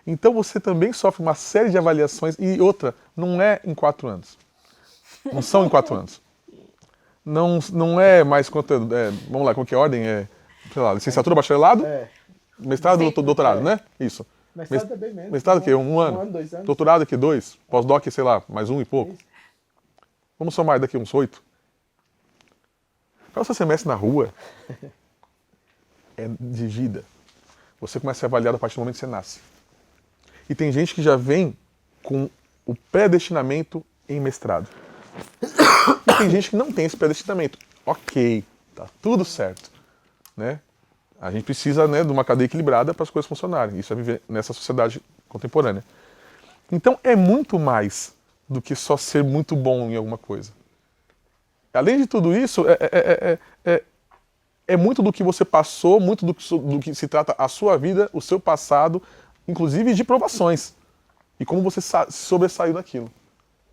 Então você também sofre uma série de avaliações, e outra, não é em 4 anos. Não são em 4 anos. Não é mais quanto. Vamos lá, qual que é a ordem? Sei lá, licenciatura, bacharelado, mestrado, doutorado, né? Isso. Mestrado é bem menos. Mestrado o quê? 1 ano? 1 ano, 2 anos. Doutorado aqui, 2. Pós-doc, sei lá, mais 1 e pouco. Vamos somar daqui uns 8. Para você ser mestre na rua, é de vida. Você começa a ser avaliado a partir do momento que você nasce. E tem gente que já vem com o predestinamento em mestrado. E tem gente que não tem esse predestinamento. Ok, tá tudo certo. Né? A gente precisa, né, de uma cadeia equilibrada para as coisas funcionarem. Isso é viver nessa sociedade contemporânea. Então é muito mais do que só ser muito bom em alguma coisa. Além de tudo isso, é muito do que você passou, muito do que se trata a sua vida, o seu passado, inclusive de provações. E como você sobressaiu daquilo.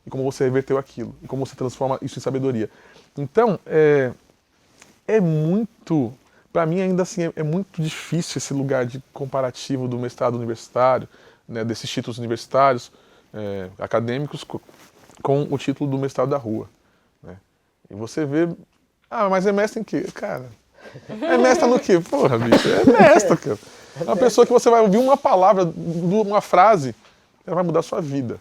E como você reverteu aquilo. E como você transforma isso em sabedoria. Então, é muito... Para mim, ainda assim, é muito difícil esse lugar de comparativo do mestrado universitário, né, desses títulos universitários, acadêmicos, com o título do mestrado da rua. Né? E você vê... Ah, mas é mestre em quê? Cara, é mestre no quê? Porra, bicho, é mestre, cara. É uma pessoa que você vai ouvir uma palavra, uma frase, ela vai mudar a sua vida.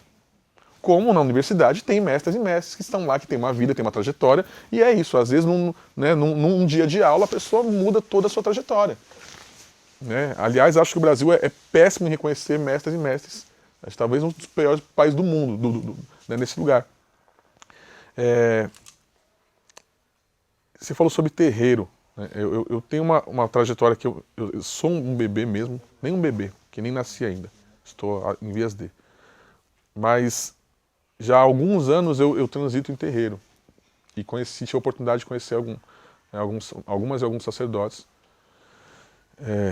Como na universidade tem mestres e mestres que estão lá, que tem uma vida, tem uma trajetória, e é isso. Às vezes, num dia de aula, a pessoa muda toda a sua trajetória. Né? Aliás, acho que o Brasil é péssimo em reconhecer mestres e mestres. Acho que talvez um dos piores países do mundo, né, nesse lugar. Você falou sobre terreiro, né? Eu tenho uma trajetória que eu sou um bebê mesmo, nem um bebê, que nem nasci ainda. Estou em vias de. Mas já há alguns anos eu transito em terreiro. E tive a oportunidade de conhecer alguns sacerdotes.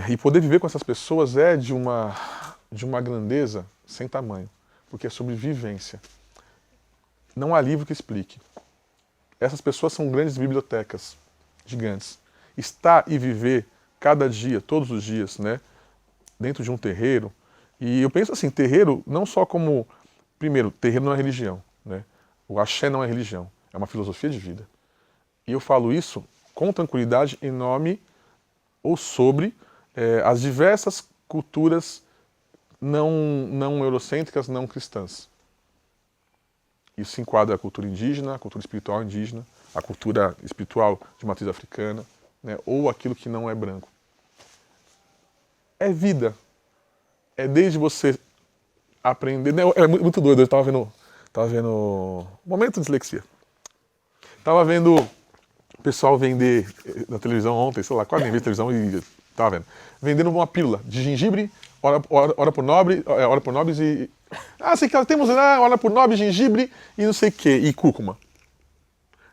E poder viver com essas pessoas é de uma grandeza sem tamanho, porque é sobre vivência. Não há livro que explique. Essas pessoas são grandes bibliotecas, gigantes. Estar e viver cada dia, todos os dias, né, dentro de um terreiro. E eu penso assim, terreiro não só como... Primeiro, terreiro não é religião, né? O axé não é religião, é uma filosofia de vida. E eu falo isso com tranquilidade em nome ou sobre as diversas culturas não eurocêntricas, não cristãs. Isso se enquadra a cultura indígena, a cultura espiritual indígena, a cultura espiritual de matriz africana, né, ou aquilo que não é branco. É vida. É desde você aprender... Né, é muito doido, eu estava vendo... Momento de dislexia. Estava vendo o pessoal vender na televisão ontem, sei lá, quase nem vi televisão e estava vendo. Vendendo uma pílula de gengibre, ora por nobres e... sei que temos ora por nobre, gengibre e não sei o que, e cúrcuma.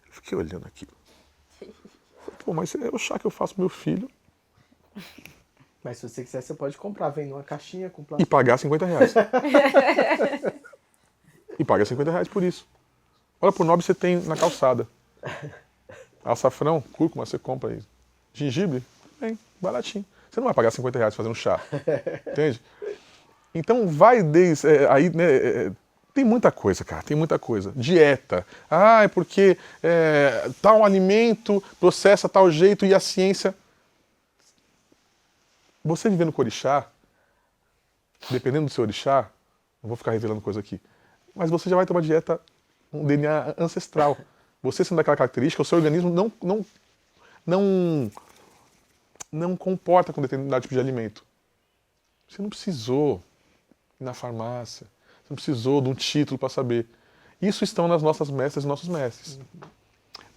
Eu fiquei olhando aquilo. Pô, mas é o chá que eu faço pro meu filho. Mas se você quiser, você pode comprar, vem numa caixinha com E plástico. pagar R$50. E paga R$50 por isso. Ora por nobre você tem na calçada. Açafrão, cúrcuma, você compra aí. Gengibre, bem, baratinho. Você não vai pagar R$50 fazer um chá. Entende? Então vai desde... aí, né, tem muita coisa, cara, tem muita coisa. Dieta. É porque tal alimento processa tal jeito e a ciência... Você vivendo com orixá, dependendo do seu orixá, não vou ficar revelando coisa aqui, mas você já vai ter uma dieta, um DNA ancestral. Você sendo daquela característica, o seu organismo não comporta com determinado tipo de alimento. Você não precisou ir na farmácia, você não precisou de um título para saber. Isso estão nas nossas mestras e nossos mestres.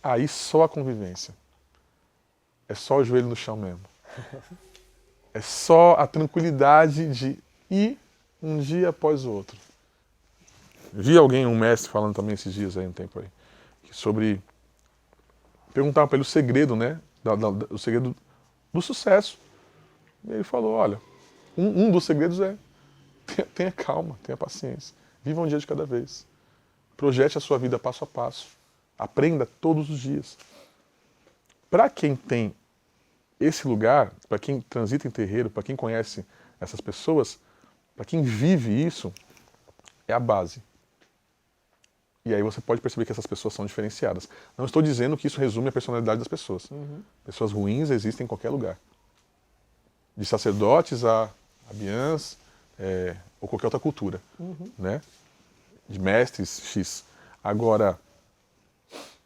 Aí só a convivência. É só o joelho no chão mesmo. É só a tranquilidade de ir um dia após o outro. Vi um mestre falando também esses dias aí, um tempo aí, sobre... Perguntaram para ele o segredo, né? O segredo do sucesso. E ele falou, olha, um dos segredos é tenha calma, tenha paciência. Viva um dia de cada vez. Projete a sua vida passo a passo. Aprenda todos os dias. Para quem tem esse lugar, para quem transita em terreiro, para quem conhece essas pessoas, para quem vive isso, é a base. E aí você pode perceber que essas pessoas são diferenciadas. Não estou dizendo que isso resume a personalidade das pessoas. Pessoas ruins existem em qualquer lugar. De sacerdotes a biãs, ou qualquer outra cultura. Né? De mestres X. Agora,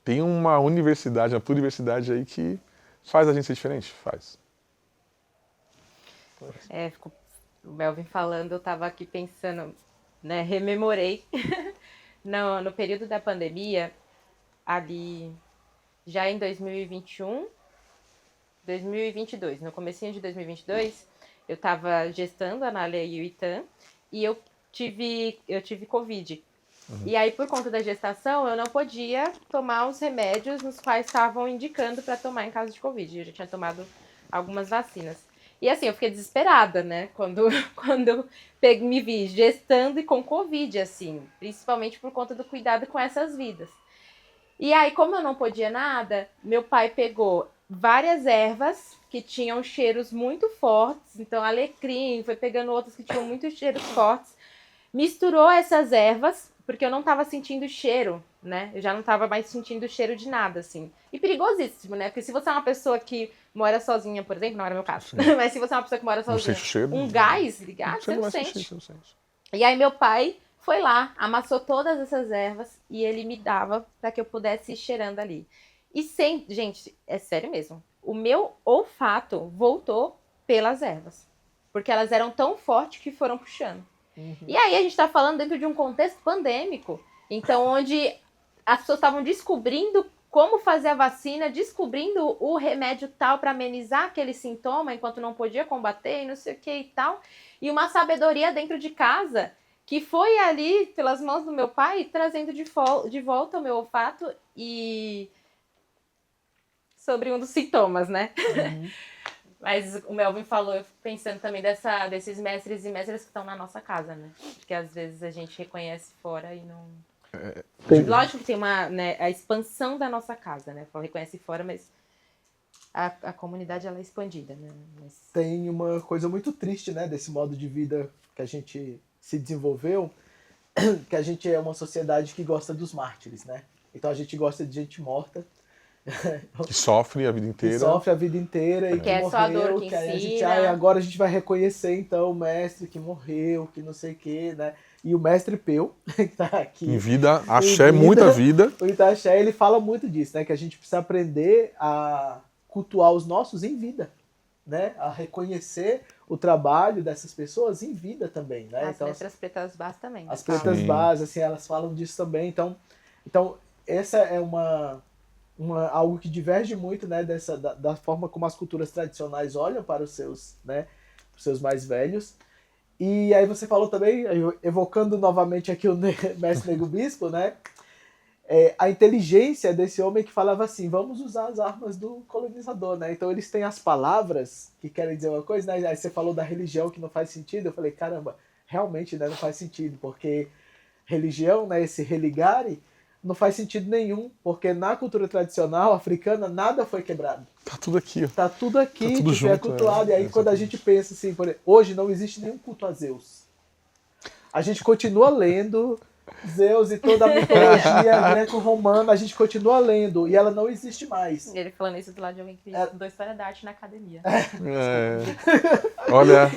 tem uma universidade, uma pluriversidade aí que faz a gente ser diferente? Faz. O Melvin falando, eu estava aqui pensando, né, rememorei, no período da pandemia, ali, já em 2021, 2022, no comecinho de 2022, eu estava gestando a Nália e o Itan, e eu tive Covid. E aí, por conta da gestação, eu não podia tomar os remédios nos quais estavam indicando para tomar em caso de Covid. Eu já tinha tomado algumas vacinas. E assim, eu fiquei desesperada, né? Quando eu me vi gestando e com Covid, assim. Principalmente por conta do cuidado com essas vidas. E aí, como eu não podia nada, meu pai pegou várias ervas que tinham cheiros muito fortes. Então, alecrim, foi pegando outras que tinham muitos cheiros fortes. Misturou essas ervas, porque eu não tava sentindo cheiro, né? Eu já não tava mais sentindo cheiro de nada, assim. E perigosíssimo, né? Porque se você é uma pessoa que mora sozinha, por exemplo, não era meu caso, mas se você é uma pessoa que mora sozinha, cheiro, um gás ligado, você não sente. E aí meu pai foi lá, amassou todas essas ervas e ele me dava para que eu pudesse ir cheirando ali. E gente, é sério mesmo, o meu olfato voltou pelas ervas, porque elas eram tão fortes que foram puxando. E aí a gente tá falando dentro de um contexto pandêmico, então onde as pessoas estavam descobrindo como fazer a vacina, descobrindo o remédio tal para amenizar aquele sintoma enquanto não podia combater e não sei o que e tal. E uma sabedoria dentro de casa que foi ali pelas mãos do meu pai trazendo de volta o meu olfato e sobre um dos sintomas, né? Mas o Melvin falou, eu fico pensando também desses mestres e mestras que estão na nossa casa, né? Porque às vezes a gente reconhece fora e não... Lógico que tem a expansão da nossa casa, né? Reconhece fora, mas a comunidade ela é expandida, né? Mas... Tem uma coisa muito triste, né? Desse modo de vida que a gente se desenvolveu, que a gente é uma sociedade que gosta dos mártires, né? Então a gente gosta de gente morta, que sofre a vida inteira. Que sofre a vida inteira e que é morreu, só a dor que aí a gente, ensina. agora a gente vai reconhecer então o mestre que morreu, que não sei o que, né? E o mestre Peu, que tá aqui. Em vida, axé, muita vida. O Itaxé, ele fala muito disso, né? Que a gente precisa aprender a cultuar os nossos em vida, né? A reconhecer o trabalho dessas pessoas em vida também, né? As mestras pretas bás também. As pretas bás, assim, elas falam disso também. Então essa é algo que diverge muito, né, da forma como as culturas tradicionais olham para os seus, né, os seus mais velhos. E aí você falou também, evocando novamente aqui o mestre Nego Bispo, né, a inteligência desse homem que falava assim, vamos usar as armas do colonizador, né? Então eles têm as palavras que querem dizer uma coisa, né? Aí você falou da religião que não faz sentido, eu falei, caramba, realmente, né, não faz sentido, porque religião, né, esse religare, não faz sentido nenhum, porque na cultura tradicional africana nada foi quebrado. Tá tudo aqui. Tá tudo aqui, tá tudo junto, é cultuado. E aí quando a gente pensa assim, hoje não existe nenhum culto a Zeus. A gente continua lendo Zeus e toda a mitologia greco-romana, a gente continua lendo, e ela não existe mais. Ele falando isso do lado de alguém que estudou História da Arte na academia. Olha,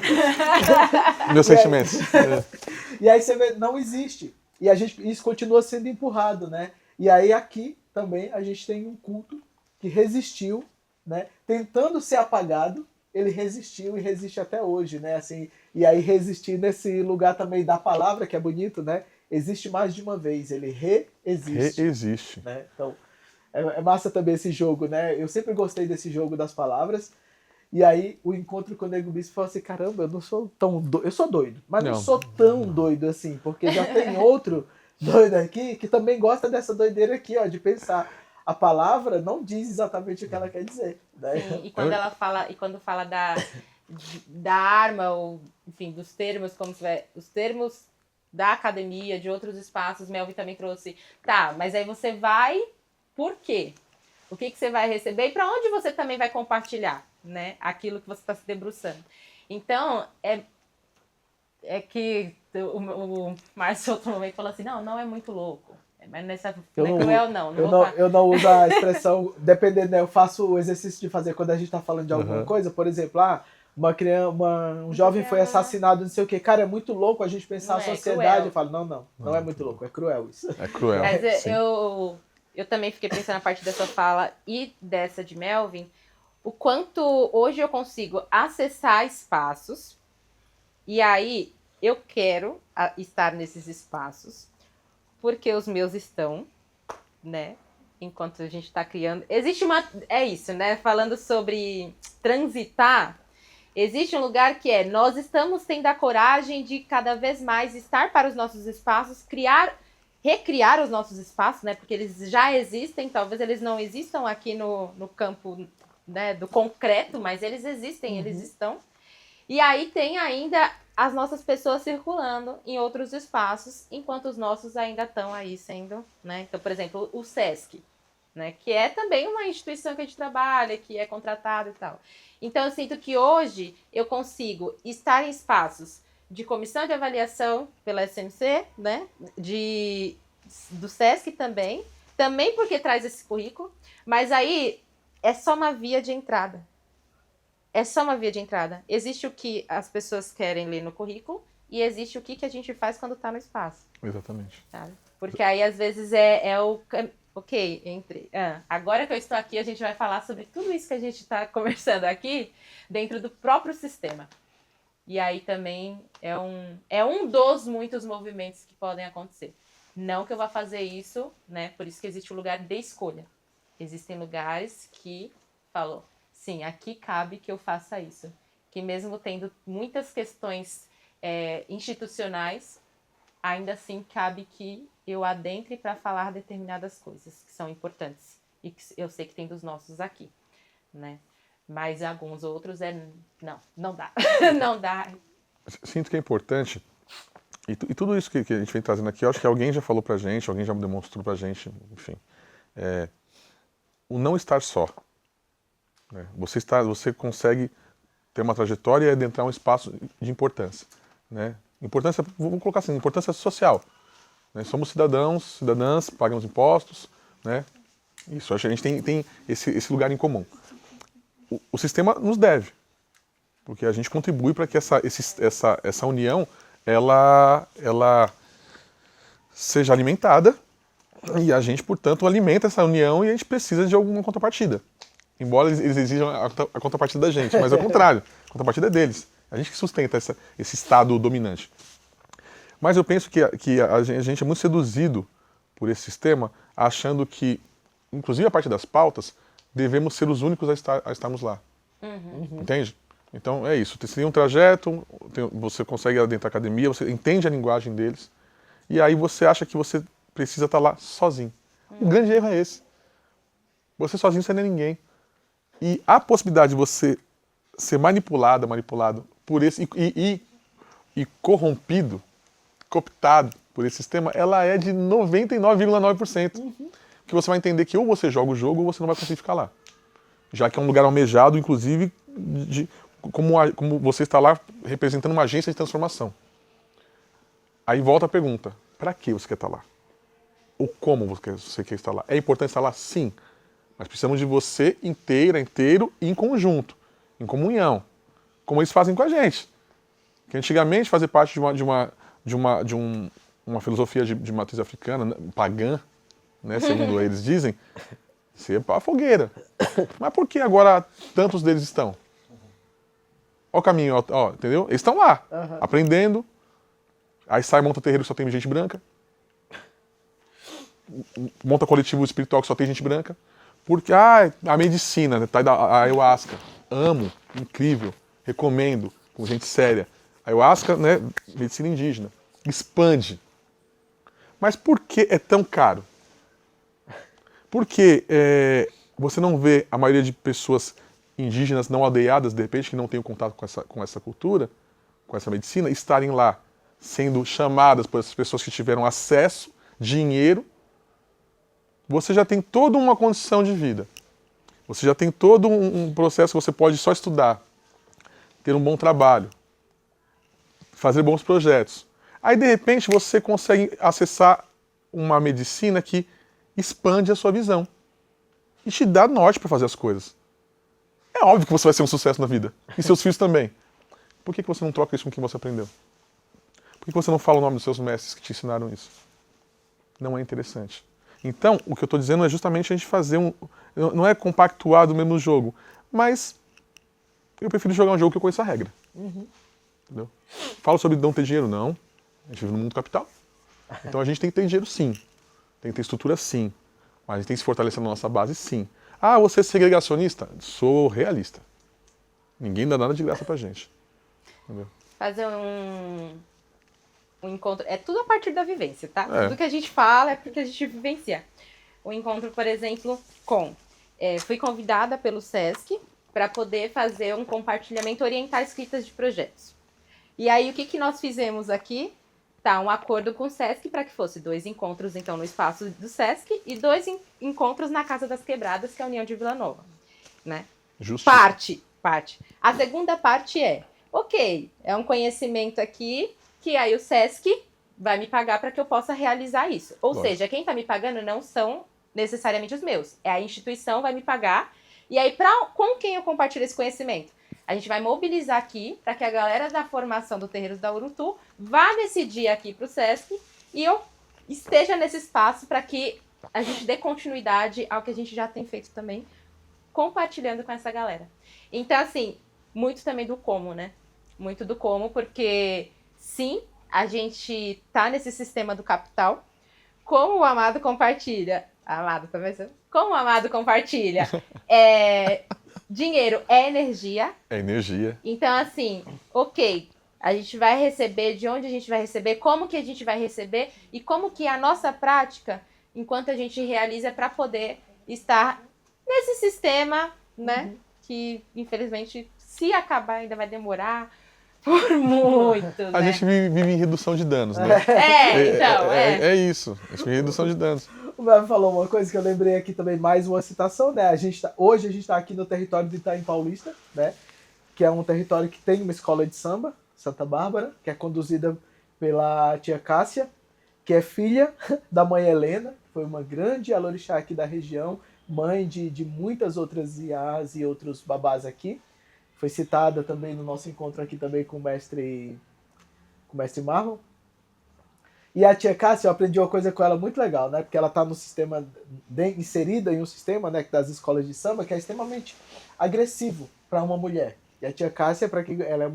meus sentimentos. E aí você vê, não existe. E isso continua sendo empurrado, né? E aí aqui também a gente tem um culto que resistiu, né? Tentando ser apagado, ele resistiu e resiste até hoje, né? Assim, e aí resistir nesse lugar também da palavra, que é bonito, né? Existe mais de uma vez, ele reexiste. Reexiste. Né? Então, é massa também esse jogo, né? Eu sempre gostei desse jogo das palavras. E aí, o encontro com o Nego Bispo falou assim, caramba, eu não sou tão doido. Eu sou doido, mas não sou tão doido assim, porque já tem outro doido aqui que também gosta dessa doideira aqui, ó, de pensar. A palavra não diz exatamente o que ela quer dizer. Né? Sim, e quando fala da arma, ou, enfim, dos termos, como se tiver, os termos da academia, de outros espaços, Melvin também trouxe. Tá, mas aí você vai, por quê? O que você vai receber e para onde você também vai compartilhar, né? Aquilo que você está se debruçando. Então, é que o Márcio, outro momento, falou assim, não é muito louco. Mas nessa não é cruel, não. Eu não uso a expressão, dependendo, né? Eu faço o exercício de fazer quando a gente está falando de alguma coisa, por exemplo, um jovem foi assassinado, não sei o quê. Cara, é muito louco a gente pensar a sociedade. Eu falo, não é muito louco, é cruel isso. É cruel. Mas eu também fiquei pensando na parte dessa fala e dessa de Melvin, o quanto hoje eu consigo acessar espaços, e aí eu quero estar nesses espaços, porque os meus estão, né? Enquanto a gente está criando. Existe é isso, né? Falando sobre transitar, existe um lugar que nós estamos tendo a coragem de cada vez mais estar para os nossos espaços, recriar os nossos espaços, né? Porque eles já existem, talvez eles não existam aqui no campo, né, do concreto, mas eles existem, eles estão. E aí tem ainda as nossas pessoas circulando em outros espaços, enquanto os nossos ainda estão aí sendo, né? Então, por exemplo, o SESC, né, que é também uma instituição que a gente trabalha, que é contratado e tal. Então, eu sinto que hoje eu consigo estar em espaços de comissão de avaliação pela SMC, né, do SESC também porque traz esse currículo, mas aí é só uma via de entrada. É só uma via de entrada. Existe o que as pessoas querem ler no currículo e existe o que a gente faz quando está no espaço. Exatamente. Sabe? Porque aí, às vezes, agora que eu estou aqui, a gente vai falar sobre tudo isso que a gente está conversando aqui dentro do próprio sistema. E aí também é um dos muitos movimentos que podem acontecer. Não que eu vá fazer isso, né? Por isso que existe o lugar de escolha. Existem lugares que falou, sim, aqui cabe que eu faça isso. Que mesmo tendo muitas questões institucionais, ainda assim cabe que eu adentre para falar determinadas coisas que são importantes. E que eu sei que tem dos nossos aqui, né? Mas alguns outros não dá. Não dá. Sinto que é importante, e tudo isso que a gente vem trazendo aqui, eu acho que alguém já falou pra gente, alguém já demonstrou pra gente, enfim, o não estar só. Né? Você consegue ter uma trajetória e adentrar um espaço de importância. Né? Importância, vamos colocar assim, importância social. Né? Somos cidadãos, cidadãs, pagamos impostos, né? Isso, acho que a gente tem esse lugar em comum. O sistema nos deve, porque a gente contribui para que essa união ela seja alimentada e a gente, portanto, alimenta essa união e a gente precisa de alguma contrapartida. Embora eles exijam a contrapartida da gente, mas é o contrário, a contrapartida é deles. A gente que sustenta esse estado dominante. Mas eu penso que a gente é muito seduzido por esse sistema, achando que, inclusive a parte das pautas, devemos ser os únicos a estarmos lá. Entende? Então é isso. Você tem um trajeto, você consegue adentrar a academia, você entende a linguagem deles, e aí você acha que você precisa estar lá sozinho. O grande erro é esse. Você sozinho você não é ninguém. E a possibilidade de você ser manipulado por esse e corrompido, cooptado por esse sistema, ela é de 99,9%. Que você vai entender que ou você joga o jogo ou você não vai conseguir ficar lá. Já que é um lugar almejado, inclusive, como você está lá representando uma agência de transformação. Aí volta a pergunta, para que você quer estar lá? Ou como você quer estar lá? É importante estar lá? Sim. Mas precisamos de você inteiro e em conjunto, em comunhão. Como eles fazem com a gente. Que antigamente fazer parte de uma filosofia de matriz africana, pagã, né, segundo eles dizem, ser para a fogueira. Mas por que agora tantos deles estão? Olha o caminho, ó, entendeu? Eles estão lá, aprendendo. Aí sai, monta terreiro que só tem gente branca. Monta coletivo espiritual que só tem gente branca. Porque, a medicina, né, a ayahuasca. Amo, incrível, recomendo, com gente séria. A ayahuasca, né, medicina indígena. Expande. Mas por que é tão caro? Por que você não vê a maioria de pessoas indígenas não aldeiadas, de repente, que não têm contato com essa cultura, com essa medicina, estarem lá, sendo chamadas por essas pessoas que tiveram acesso, dinheiro? Você já tem toda uma condição de vida. Você já tem todo um processo que você pode só estudar, ter um bom trabalho, fazer bons projetos. Aí, de repente, você consegue acessar uma medicina que expande a sua visão e te dá norte para fazer as coisas. É óbvio que você vai ser um sucesso na vida. E seus filhos também. Por que você não troca isso com quem você aprendeu? Por que você não fala o nome dos seus mestres que te ensinaram isso? Não é interessante. Então, o que eu estou dizendo é justamente a gente fazer não é compactuar do mesmo jogo, mas eu prefiro jogar um jogo que eu conheço a regra. Entendeu? Falo sobre não ter dinheiro, não. A gente vive no mundo capital. Então a gente tem que ter dinheiro, sim. Tem que ter estrutura, sim. Mas a gente tem que se fortalecer na nossa base, sim. Você é segregacionista? Sou realista. Ninguém dá nada de graça pra gente. Entendeu? Fazer um encontro. É tudo a partir da vivência, tá? Tudo que a gente fala é porque a gente vivencia. O encontro, por exemplo, fui convidada pelo SESC para poder fazer um compartilhamento, orientar escritas de projetos. E aí, o que nós fizemos aqui? Um acordo com o SESC para que fosse 2 encontros, então, no espaço do SESC e 2 encontros na Casa das Quebradas, que é a União de Vila Nova, né? Justo. Parte. A segunda parte é um conhecimento aqui que aí o SESC vai me pagar para que eu possa realizar isso. Ou seja, quem está me pagando não são necessariamente os meus. É a instituição vai me pagar. E aí, com quem eu compartilho esse conhecimento? A gente vai mobilizar aqui para que a galera da formação do Terreiros da Urutu vá nesse dia aqui para o SESC e eu esteja nesse espaço para que a gente dê continuidade ao que a gente já tem feito também, compartilhando com essa galera. Então, assim, muito também do como, né? Muito do como, porque, sim, a gente tá nesse sistema do capital. Como o Amado compartilha... Amado, tá vendo? como o amado compartilha, dinheiro é energia. É energia. Então, assim, ok, a gente vai receber, de onde a gente vai receber, como que a gente vai receber e como que a nossa prática, enquanto a gente realiza, para poder estar nesse sistema, né? Que, infelizmente, se acabar, ainda vai demorar por muito, A né? gente vive em redução de danos, né? É isso. A gente vive em redução de danos. O Mel falou uma coisa que eu lembrei aqui também, mais uma citação, né? Hoje a gente está aqui no território de Itaim Paulista, né? Que é um território que tem uma escola de samba, Santa Bárbara, que é conduzida pela tia Cássia, que é filha da mãe Helena, que foi uma grande alorixá aqui da região, mãe de muitas outras iás e outros babás aqui. Foi citada também no nosso encontro aqui também com o mestre Marlon. E a tia Cássia, eu aprendi uma coisa com ela muito legal, né? Porque ela está no sistema, inserida em um sistema, né, das escolas de samba, que é extremamente agressivo para uma mulher. E a tia Cássia, para quem ela é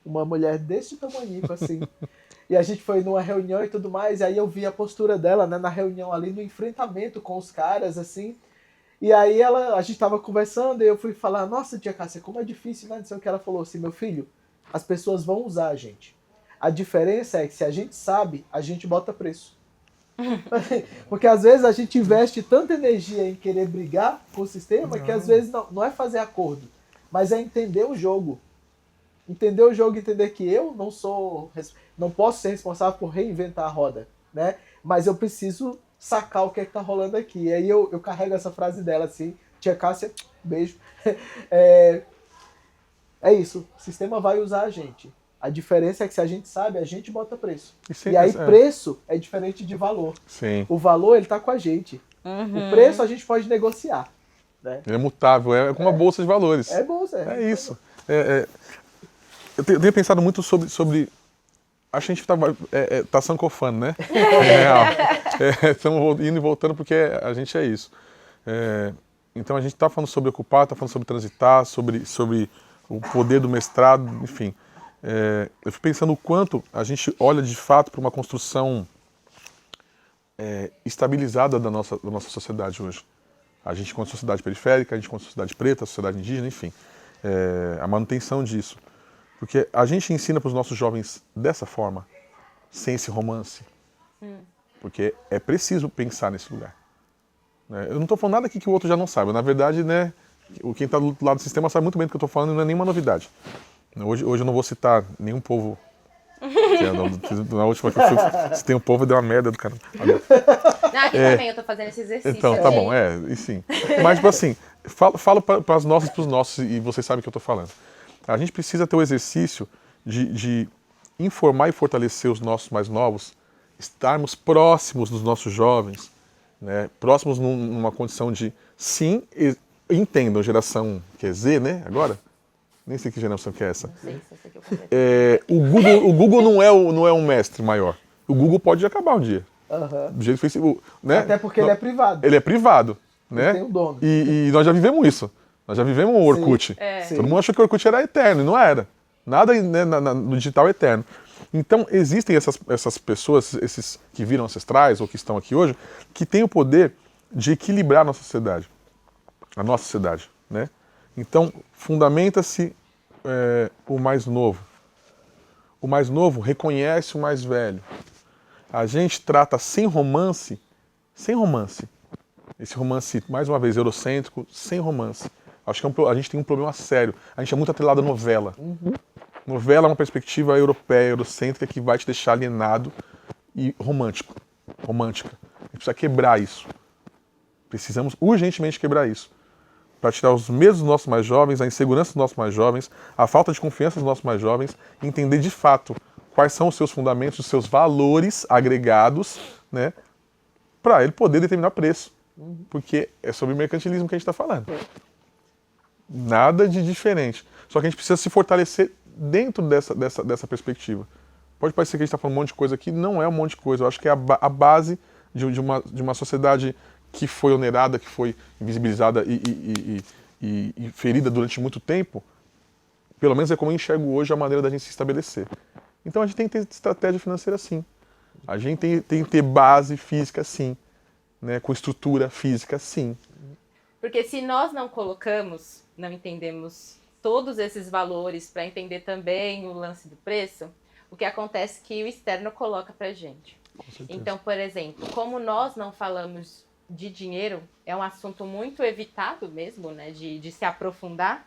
uma mulher desse tamanho, assim. E a gente foi numa reunião e tudo mais, e aí eu vi a postura dela, né, na reunião ali, no enfrentamento com os caras, assim. E aí a gente tava conversando e eu fui falar, nossa, tia Cássia, como é difícil, né? Não sei o que. Ela falou assim, meu filho, as pessoas vão usar a gente. A diferença é que se a gente sabe, a gente bota preço. Porque às vezes a gente investe tanta energia em querer brigar com o sistema que às vezes não é fazer acordo, mas é entender o jogo. Entender o jogo, entender que eu não posso ser responsável por reinventar a roda, né? Mas eu preciso sacar o que é que tá rolando aqui. E aí eu carrego essa frase dela assim, tia Cássia, beijo. É isso, o sistema vai usar a gente. A diferença é que se a gente sabe, a gente bota preço. E aí preço é diferente de valor. Sim. O valor, ele tá com a gente. O preço a gente pode negociar. Né? Ele é mutável, é como uma bolsa de valores. É bolsa. É isso. Eu tenho pensado muito sobre a gente tá sancofando, né? É real. Estamos indo e voltando porque a gente é isso. Então a gente está falando sobre ocupar, está falando sobre transitar, sobre o poder do mestrado, enfim. Eu fico pensando o quanto a gente olha de fato para uma construção estabilizada da nossa sociedade hoje. A gente com a sociedade periférica, a gente com a sociedade preta, a sociedade indígena, enfim. A manutenção disso. Porque a gente ensina para os nossos jovens dessa forma, sem esse romance. Porque é preciso pensar nesse lugar. Eu não estou falando nada aqui que o outro já não sabe. Na verdade, né, quem está do lado do sistema sabe muito bem do que eu estou falando e não é nenhuma novidade. Hoje eu não vou citar nenhum povo. Na última que eu fui, se tem um povo, deu uma merda do cara. Não, aqui também eu estou fazendo esse exercício. Então, tá bom, e sim. Mas, tipo assim, falo para as nossas e para os nossos, e vocês sabem o que eu estou falando. A gente precisa ter o exercício de informar e fortalecer os nossos mais novos, estarmos próximos dos nossos jovens, né? Próximos numa condição de, sim, entendam, geração que é Z, né, agora? Nem sei que geração que é essa. Não sei, só sei que eu o Google não é um mestre maior. O Google pode acabar um dia. Do jeito que o Facebook, né? Até porque ele é privado. Ele é privado, né? Ele tem um dono. E nós já vivemos isso. Nós já vivemos o Orkut. Sim. Todo mundo achou que o Orkut era eterno, e não era. Nada, né, no digital é eterno. Então, existem essas pessoas, esses que viram ancestrais ou que estão aqui hoje, que têm o poder de equilibrar a nossa sociedade. Né? Então, fundamenta-se o mais novo. O mais novo reconhece o mais velho. A gente trata sem romance. Esse romance, mais uma vez, eurocêntrico, sem romance. Acho que a gente tem um problema sério. A gente é muito atrelado à novela. Novela é uma perspectiva europeia, eurocêntrica, que vai te deixar alienado e romântica. A gente precisa quebrar isso. Precisamos urgentemente quebrar isso. Para tirar os medos dos nossos mais jovens, a insegurança dos nossos mais jovens, a falta de confiança dos nossos mais jovens, entender de fato quais são os seus fundamentos, os seus valores agregados, né, para ele poder determinar preço. Porque é sobre mercantilismo que a gente está falando. Nada de diferente. Só que a gente precisa se fortalecer dentro dessa perspectiva. Pode parecer que a gente está falando um monte de coisa aqui, não é um monte de coisa. Eu acho que é a base de uma sociedade que foi onerada, que foi invisibilizada e ferida durante muito tempo. Pelo menos é como eu enxergo hoje a maneira da gente se estabelecer. Então a gente tem que ter estratégia financeira sim. A gente tem que ter base física sim. Né, com estrutura física, sim. Porque se nós não colocamos, não entendemos todos esses valores para entender também o lance do preço, o que acontece é que o externo coloca para a gente. Então, por exemplo, como nós não falamos de dinheiro, é um assunto muito evitado mesmo, né, de se aprofundar,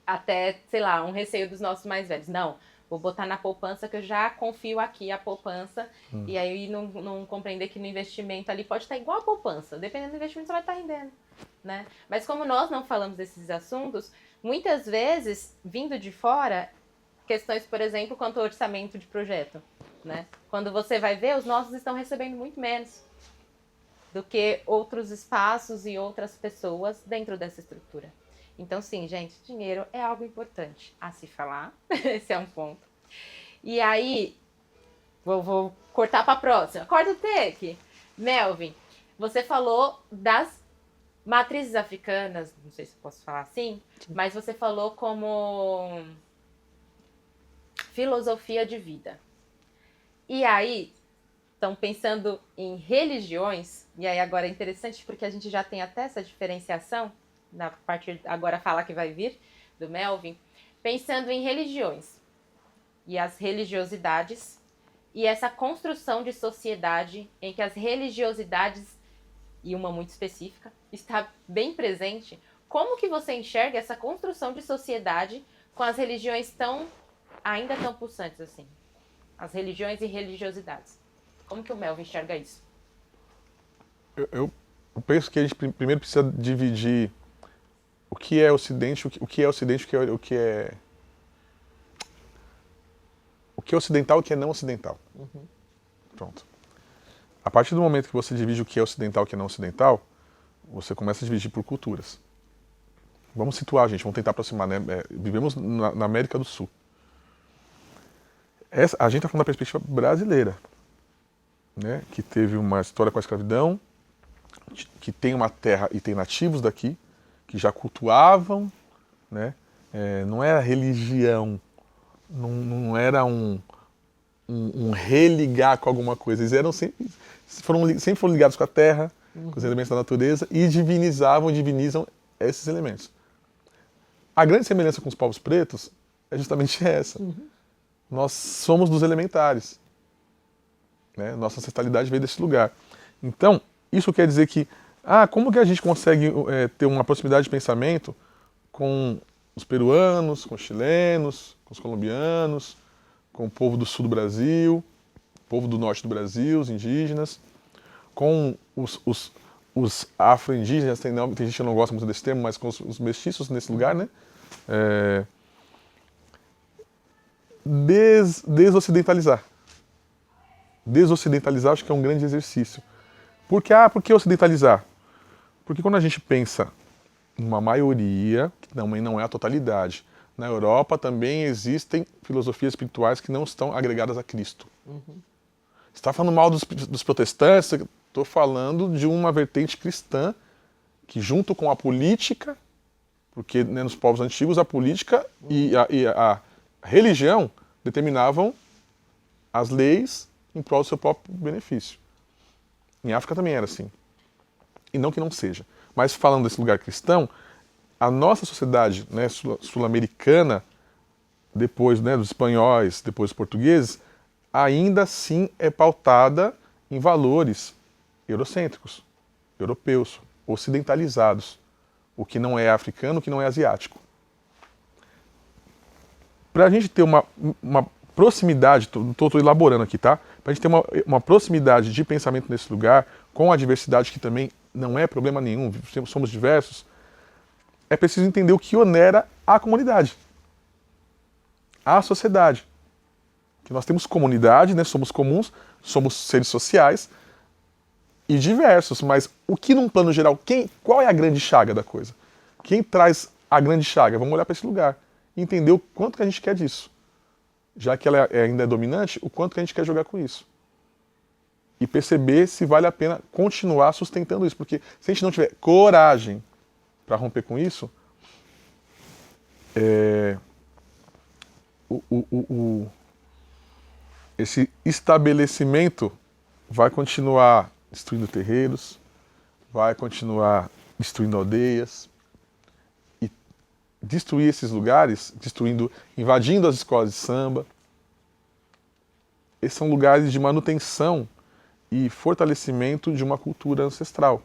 até, sei lá, um receio dos nossos mais velhos. Não, vou botar na poupança que eu já confio aqui a poupança, e aí não compreender que no investimento ali pode estar igual a poupança, dependendo do investimento você vai estar rendendo, né? Mas como nós não falamos desses assuntos, muitas vezes, vindo de fora, questões, por exemplo, quanto ao orçamento de projeto, né? Quando você vai ver, os nossos estão recebendo muito menos do que outros espaços e outras pessoas dentro dessa estrutura. Então, sim, gente, dinheiro é algo importante a se falar. Esse é um ponto. E aí, vou cortar para a próxima. Corta o take. Melvin, você falou das matrizes africanas, não sei se eu posso falar assim, mas você falou como filosofia de vida. E aí, estão pensando em religiões, e aí agora é interessante porque a gente já tem até essa diferenciação, na partir agora fala que vai vir, do Melvin, pensando em religiões, e as religiosidades, e essa construção de sociedade em que as religiosidades, e uma muito específica, está bem presente. Como que você enxerga essa construção de sociedade com as religiões ainda tão pulsantes assim? As religiões e religiosidades. Como que o Melvin enxerga isso? Eu penso que a gente primeiro precisa dividir o que é Ocidente, o que é Ocidente, o que é ocidental e o que é não ocidental. Pronto. A partir do momento que você divide o que é ocidental e o que é não ocidental, você começa a dividir por culturas. Vamos situar, gente, vamos tentar aproximar, né? Vivemos na América do Sul. A gente está falando da perspectiva brasileira, né? Que teve uma história com a escravidão, que tem uma terra e tem nativos daqui, que já cultuavam, né? Não era religião, não era um religar com alguma coisa. Eles eram sempre foram ligados com a terra, com os elementos da natureza, e divinizam esses elementos. A grande semelhança com os povos pretos é justamente essa. Nós somos dos elementares, né? Nossa ancestralidade veio desse lugar. Então, isso quer dizer que, como que a gente consegue ter uma proximidade de pensamento com os peruanos, com os chilenos, com os colombianos, com o povo do sul do Brasil, o povo do norte do Brasil, os indígenas, com os afro-indígenas, tem gente que não gosta muito desse termo, mas com os mestiços nesse lugar, né? Desocidentalizar. Desocidentalizar acho que é um grande exercício. Por que ocidentalizar? Porque quando a gente pensa numa maioria, que também não é a totalidade, na Europa também existem filosofias espirituais que não estão agregadas a Cristo. Você está falando mal dos protestantes, estou falando de uma vertente cristã que, junto com a política, porque, né, nos povos antigos a política e a religião determinavam as leis em prol do seu próprio benefício. Em África também era assim. E não que não seja. Mas falando desse lugar cristão, a nossa sociedade, né, sul-americana, depois, né, dos espanhóis, depois dos portugueses, ainda assim é pautada em valores eurocêntricos, europeus, ocidentalizados. O que não é africano, o que não é asiático. Para a gente ter uma proximidade, estou elaborando aqui, tá? Para a gente ter uma proximidade de pensamento nesse lugar, com a diversidade que também não é problema nenhum, somos diversos, é preciso entender o que onera a comunidade, a sociedade. Que nós temos comunidade, né? Somos comuns, somos seres sociais e diversos, mas o que num plano geral, qual é a grande chaga da coisa? Quem traz a grande chaga? Vamos olhar para esse lugar e entender o quanto que a gente quer disso. Já que ela ainda é dominante, o quanto que a gente quer jogar com isso. E perceber se vale a pena continuar sustentando isso. Porque se a gente não tiver coragem para romper com isso, esse estabelecimento vai continuar destruindo terreiros, vai continuar destruindo aldeias, e destruir esses lugares, invadindo as escolas de samba. Esses são lugares de manutenção e fortalecimento de uma cultura ancestral.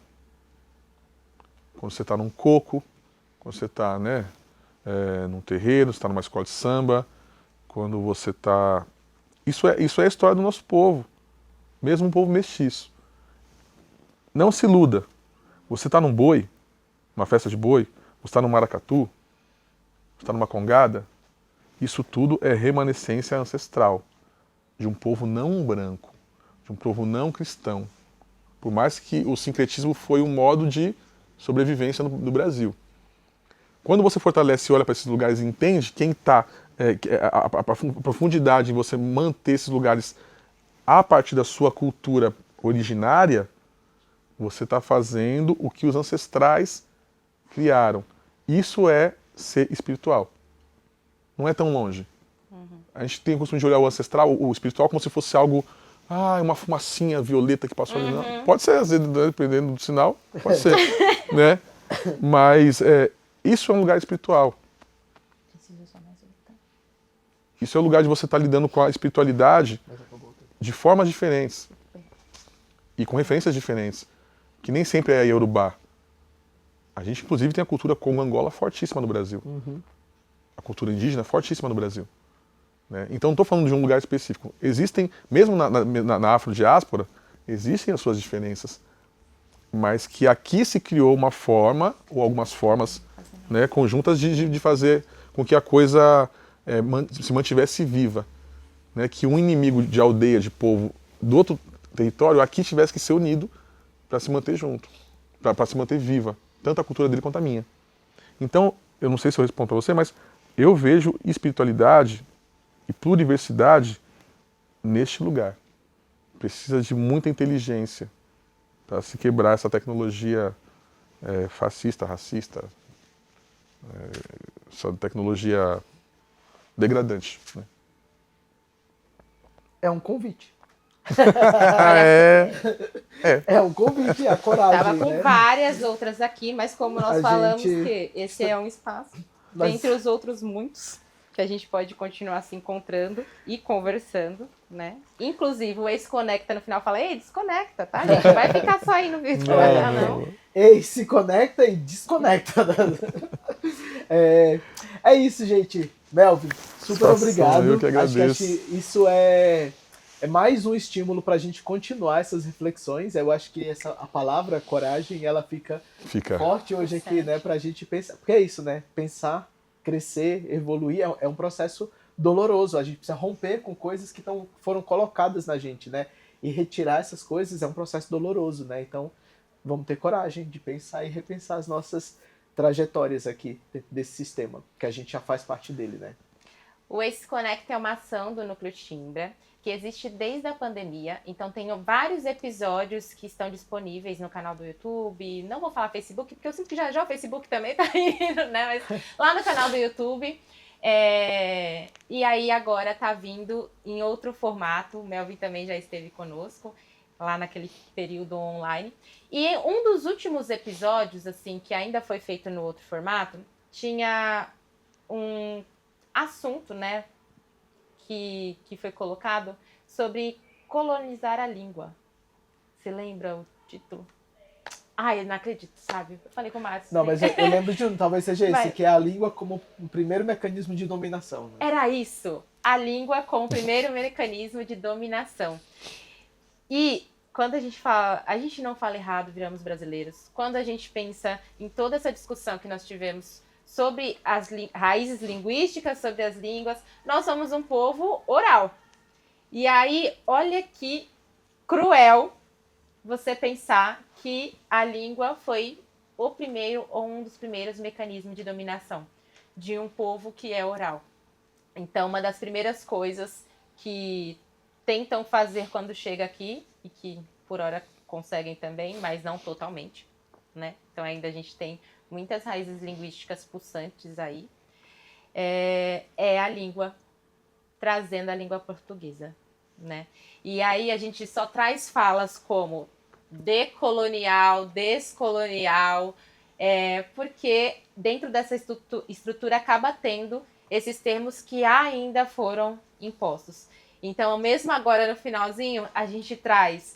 Quando você está num coco, quando você está, né, num terreiro, você está numa escola de samba, quando você está... Isso é a história do nosso povo, mesmo um povo mestiço. Não se iluda. Você está num boi, uma festa de boi, você está num maracatu, você está numa congada, isso tudo é remanescência ancestral de um povo não branco, de um povo não cristão. Por mais que o sincretismo foi um modo de sobrevivência no Brasil. Quando você fortalece e olha para esses lugares e entende quem está, a profundidade em você manter esses lugares a partir da sua cultura originária, você está fazendo o que os ancestrais criaram. Isso é ser espiritual. Não é tão longe. A gente tem o costume de olhar o ancestral, o espiritual, como se fosse algo, uma fumacinha violeta que passou ali. Não. Pode ser, às vezes, dependendo do sinal, pode ser. Né? Mas isso é um lugar espiritual. Isso é o lugar de você estar lidando com a espiritualidade de formas diferentes e com referências diferentes, que nem sempre é Yorubá. A gente, inclusive, tem a cultura Congo-Angola fortíssima no Brasil. A cultura indígena fortíssima no Brasil. Né? Então, não estou falando de um lugar específico. Existem, mesmo na afrodiáspora, existem as suas diferenças, mas que aqui se criou uma forma, ou algumas formas, né, conjuntas de fazer com que a coisa se mantivesse viva. Né? Que um inimigo de aldeia, de povo do outro território, aqui tivesse que ser unido para se manter junto, para se manter viva, tanto a cultura dele quanto a minha. Então, eu não sei se eu respondo para você, mas eu vejo espiritualidade e pluriversidade neste lugar. Precisa de muita inteligência para se quebrar essa tecnologia fascista, racista, essa tecnologia degradante. Né? É um convite. É um convite, a coragem. Tava com né? várias outras aqui, mas como nós falamos gente... que esse é um espaço, entre os outros muitos, que a gente pode continuar se encontrando e conversando, né? Inclusive, o Ace Conecta no final fala, ei, desconecta, tá, gente? Vai ficar só aí no vídeo, não. Ei, se conecta e desconecta. É isso, gente. Melvin, super obrigado. Eu que agradeço. Acho que isso é mais um estímulo para a gente continuar essas reflexões. Eu acho que a palavra coragem, ela fica forte hoje aqui, né? Para a gente pensar. Porque é isso, né? Pensar, crescer, evoluir é um processo doloroso. A gente precisa romper com coisas que foram colocadas na gente, né? E retirar essas coisas é um processo doloroso, né? Então, vamos ter coragem de pensar e repensar as nossas trajetórias aqui desse sistema, que a gente já faz parte dele, né? O Ace Connect é uma ação do Núcleo Timbra, que existe desde a pandemia, então tenho vários episódios que estão disponíveis no canal do YouTube, não vou falar Facebook, porque eu sinto que já o Facebook também tá indo, né, mas lá no canal do YouTube, e aí agora tá vindo em outro formato, o Melvin também já esteve conosco, lá naquele período online, e um dos últimos episódios, assim, que ainda foi feito no outro formato, tinha um assunto, né, que foi colocado sobre colonizar a língua. Você lembra o título? Ai, eu não acredito, sabe? Eu falei com o Márcio. Não, mas eu lembro de um, talvez seja esse, que é a língua como o primeiro mecanismo de dominação. Né? Era isso, a língua como o primeiro mecanismo de dominação. E quando a gente não fala errado, viramos brasileiros. Quando a gente pensa em toda essa discussão que nós tivemos sobre as raízes linguísticas, sobre as línguas, nós somos um povo oral. E aí, olha que cruel você pensar que a língua foi o primeiro ou um dos primeiros mecanismos de dominação de um povo que é oral. Então, uma das primeiras coisas que tentam fazer quando chega aqui, e que por hora conseguem também, mas não totalmente, né? Então ainda a gente tem muitas raízes linguísticas pulsantes aí, é a língua, trazendo a língua portuguesa, né? E aí a gente só traz falas como decolonial, descolonial, porque dentro dessa estrutura acaba tendo esses termos que ainda foram impostos. Então, mesmo agora no finalzinho, a gente traz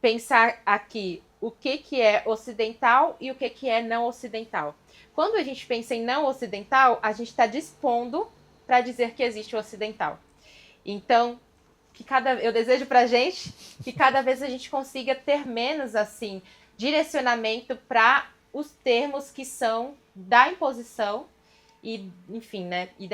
pensar aqui o que é ocidental e o que é não ocidental. Quando a gente pensa em não ocidental, a gente está dispondo para dizer que existe o ocidental. Então, eu desejo para a gente que cada vez a gente consiga ter menos assim direcionamento para os termos que são da imposição e, enfim, né, e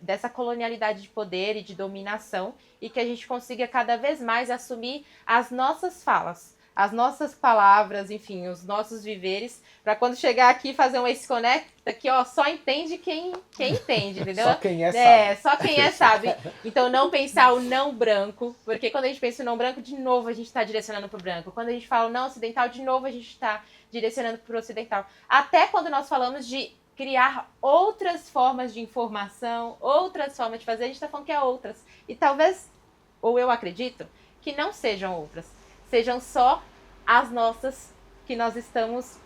dessa colonialidade de poder e de dominação, e que a gente consiga cada vez mais assumir as nossas falas, as nossas palavras, enfim, os nossos viveres, para quando chegar aqui fazer um Ace Conecta, que ó, só entende quem entende, entendeu? Só quem sabe. Só quem sabe. Então não pensar o não branco, porque quando a gente pensa o não branco, de novo a gente está direcionando para o branco. Quando a gente fala o não ocidental, de novo a gente está direcionando para o ocidental. Até quando nós falamos de criar outras formas de informação, outras formas de fazer, a gente está falando que é outras. E talvez, ou eu acredito, que não sejam outras. Sejam só as nossas que nós estamos,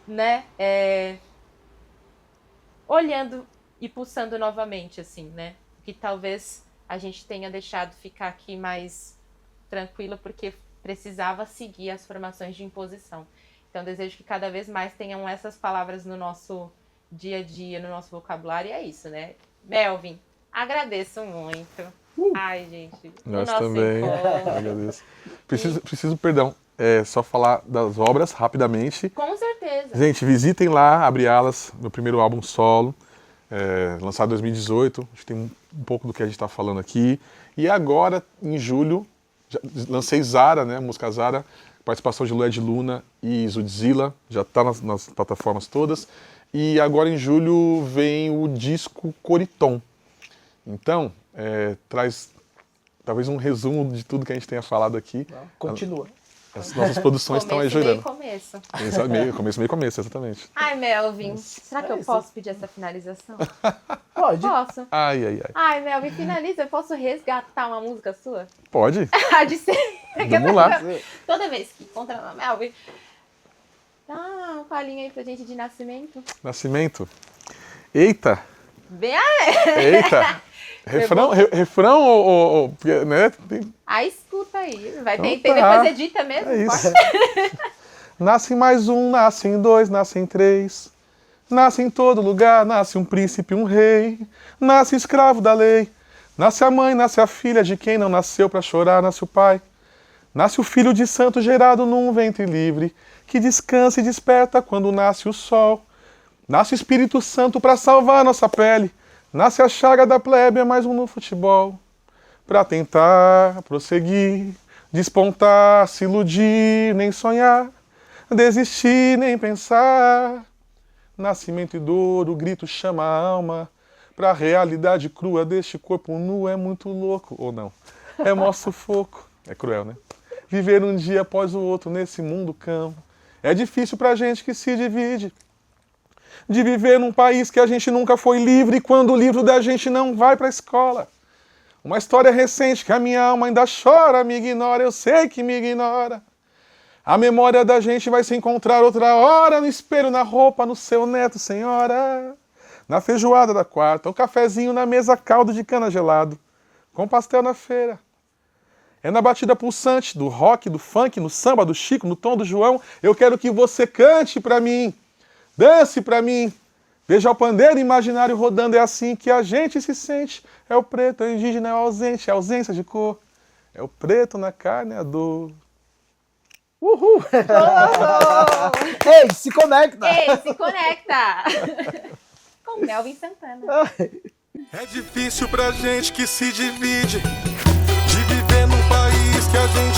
né, olhando e pulsando novamente, assim, né? Que talvez a gente tenha deixado ficar aqui mais tranquilo porque precisava seguir as formações de imposição. Então, desejo que cada vez mais tenham essas palavras no nosso dia a dia, no nosso vocabulário, e é isso, né? Melvin, agradeço muito. Ai, gente. Nós o nosso também. encontro. Agradeço. Preciso, perdão, só falar das obras rapidamente. Com certeza. Gente, visitem lá, Abre Alas, meu primeiro álbum solo, lançado em 2018. A gente tem um pouco do que a gente está falando aqui. E agora, em julho, lancei Zara, né? A música Zara, participação de Lued Luna e Zudzilla, já está nas plataformas todas. E agora em julho vem o disco Coritom. Então, traz talvez um resumo de tudo que a gente tenha falado aqui. Continua. As nossas produções estão ajudando. Começo. Meio começo, exatamente. Ai, Melvin, será que eu posso pedir essa finalização? Pode. Posso. Ai. Ai, Melvin, finaliza. Eu posso resgatar uma música sua? Pode. De ser. Vamos lá. Toda vez que encontrar uma Melvin, dá uma palhinha aí pra gente de nascimento. Nascimento. Eita. Bem aí. Eita. Refrão ou né? Escuta aí. Vai Então ter, tá. depois edita mesmo. É isso. Pode? Nasce mais um, nascem dois, nascem três. Nasce em todo lugar, nasce um príncipe, um rei. Nasce escravo da lei. Nasce a mãe, nasce a filha de quem não nasceu pra chorar, nasce o pai. Nasce o filho de santo gerado num ventre livre, que descansa e desperta quando nasce o sol. Nasce o Espírito Santo pra salvar nossa pele. Nasce a chaga da plebe, é mais um no futebol. Pra tentar prosseguir, despontar, se iludir, nem sonhar, desistir, nem pensar. Nascimento e dor, o grito chama a alma. Pra realidade crua deste corpo nu é muito louco, ou não? É mó sufoco. É cruel, né? Viver um dia após o outro nesse mundo cão. É difícil pra gente que se divide. De viver num país que a gente nunca foi livre quando o livro da gente não vai pra escola. Uma história recente que a minha alma ainda chora, me ignora, eu sei que me ignora. A memória da gente vai se encontrar outra hora, no espelho, na roupa, no seu neto, senhora. Na feijoada da quarta, o cafezinho na mesa, caldo de cana gelado, com pastel na feira. É na batida pulsante do rock, do funk, no samba do Chico, no tom do João. Eu quero que você cante pra mim, dance pra mim. Veja o pandeiro imaginário rodando, é assim que a gente se sente. É o preto, é o indígena, é o ausente, é a ausência de cor. É o preto na carne, é a dor. Uhul! Oh! Ei, se conecta! Ei, se conecta! Com Melvin Santana. É difícil pra gente que se divide de viver num país que a gente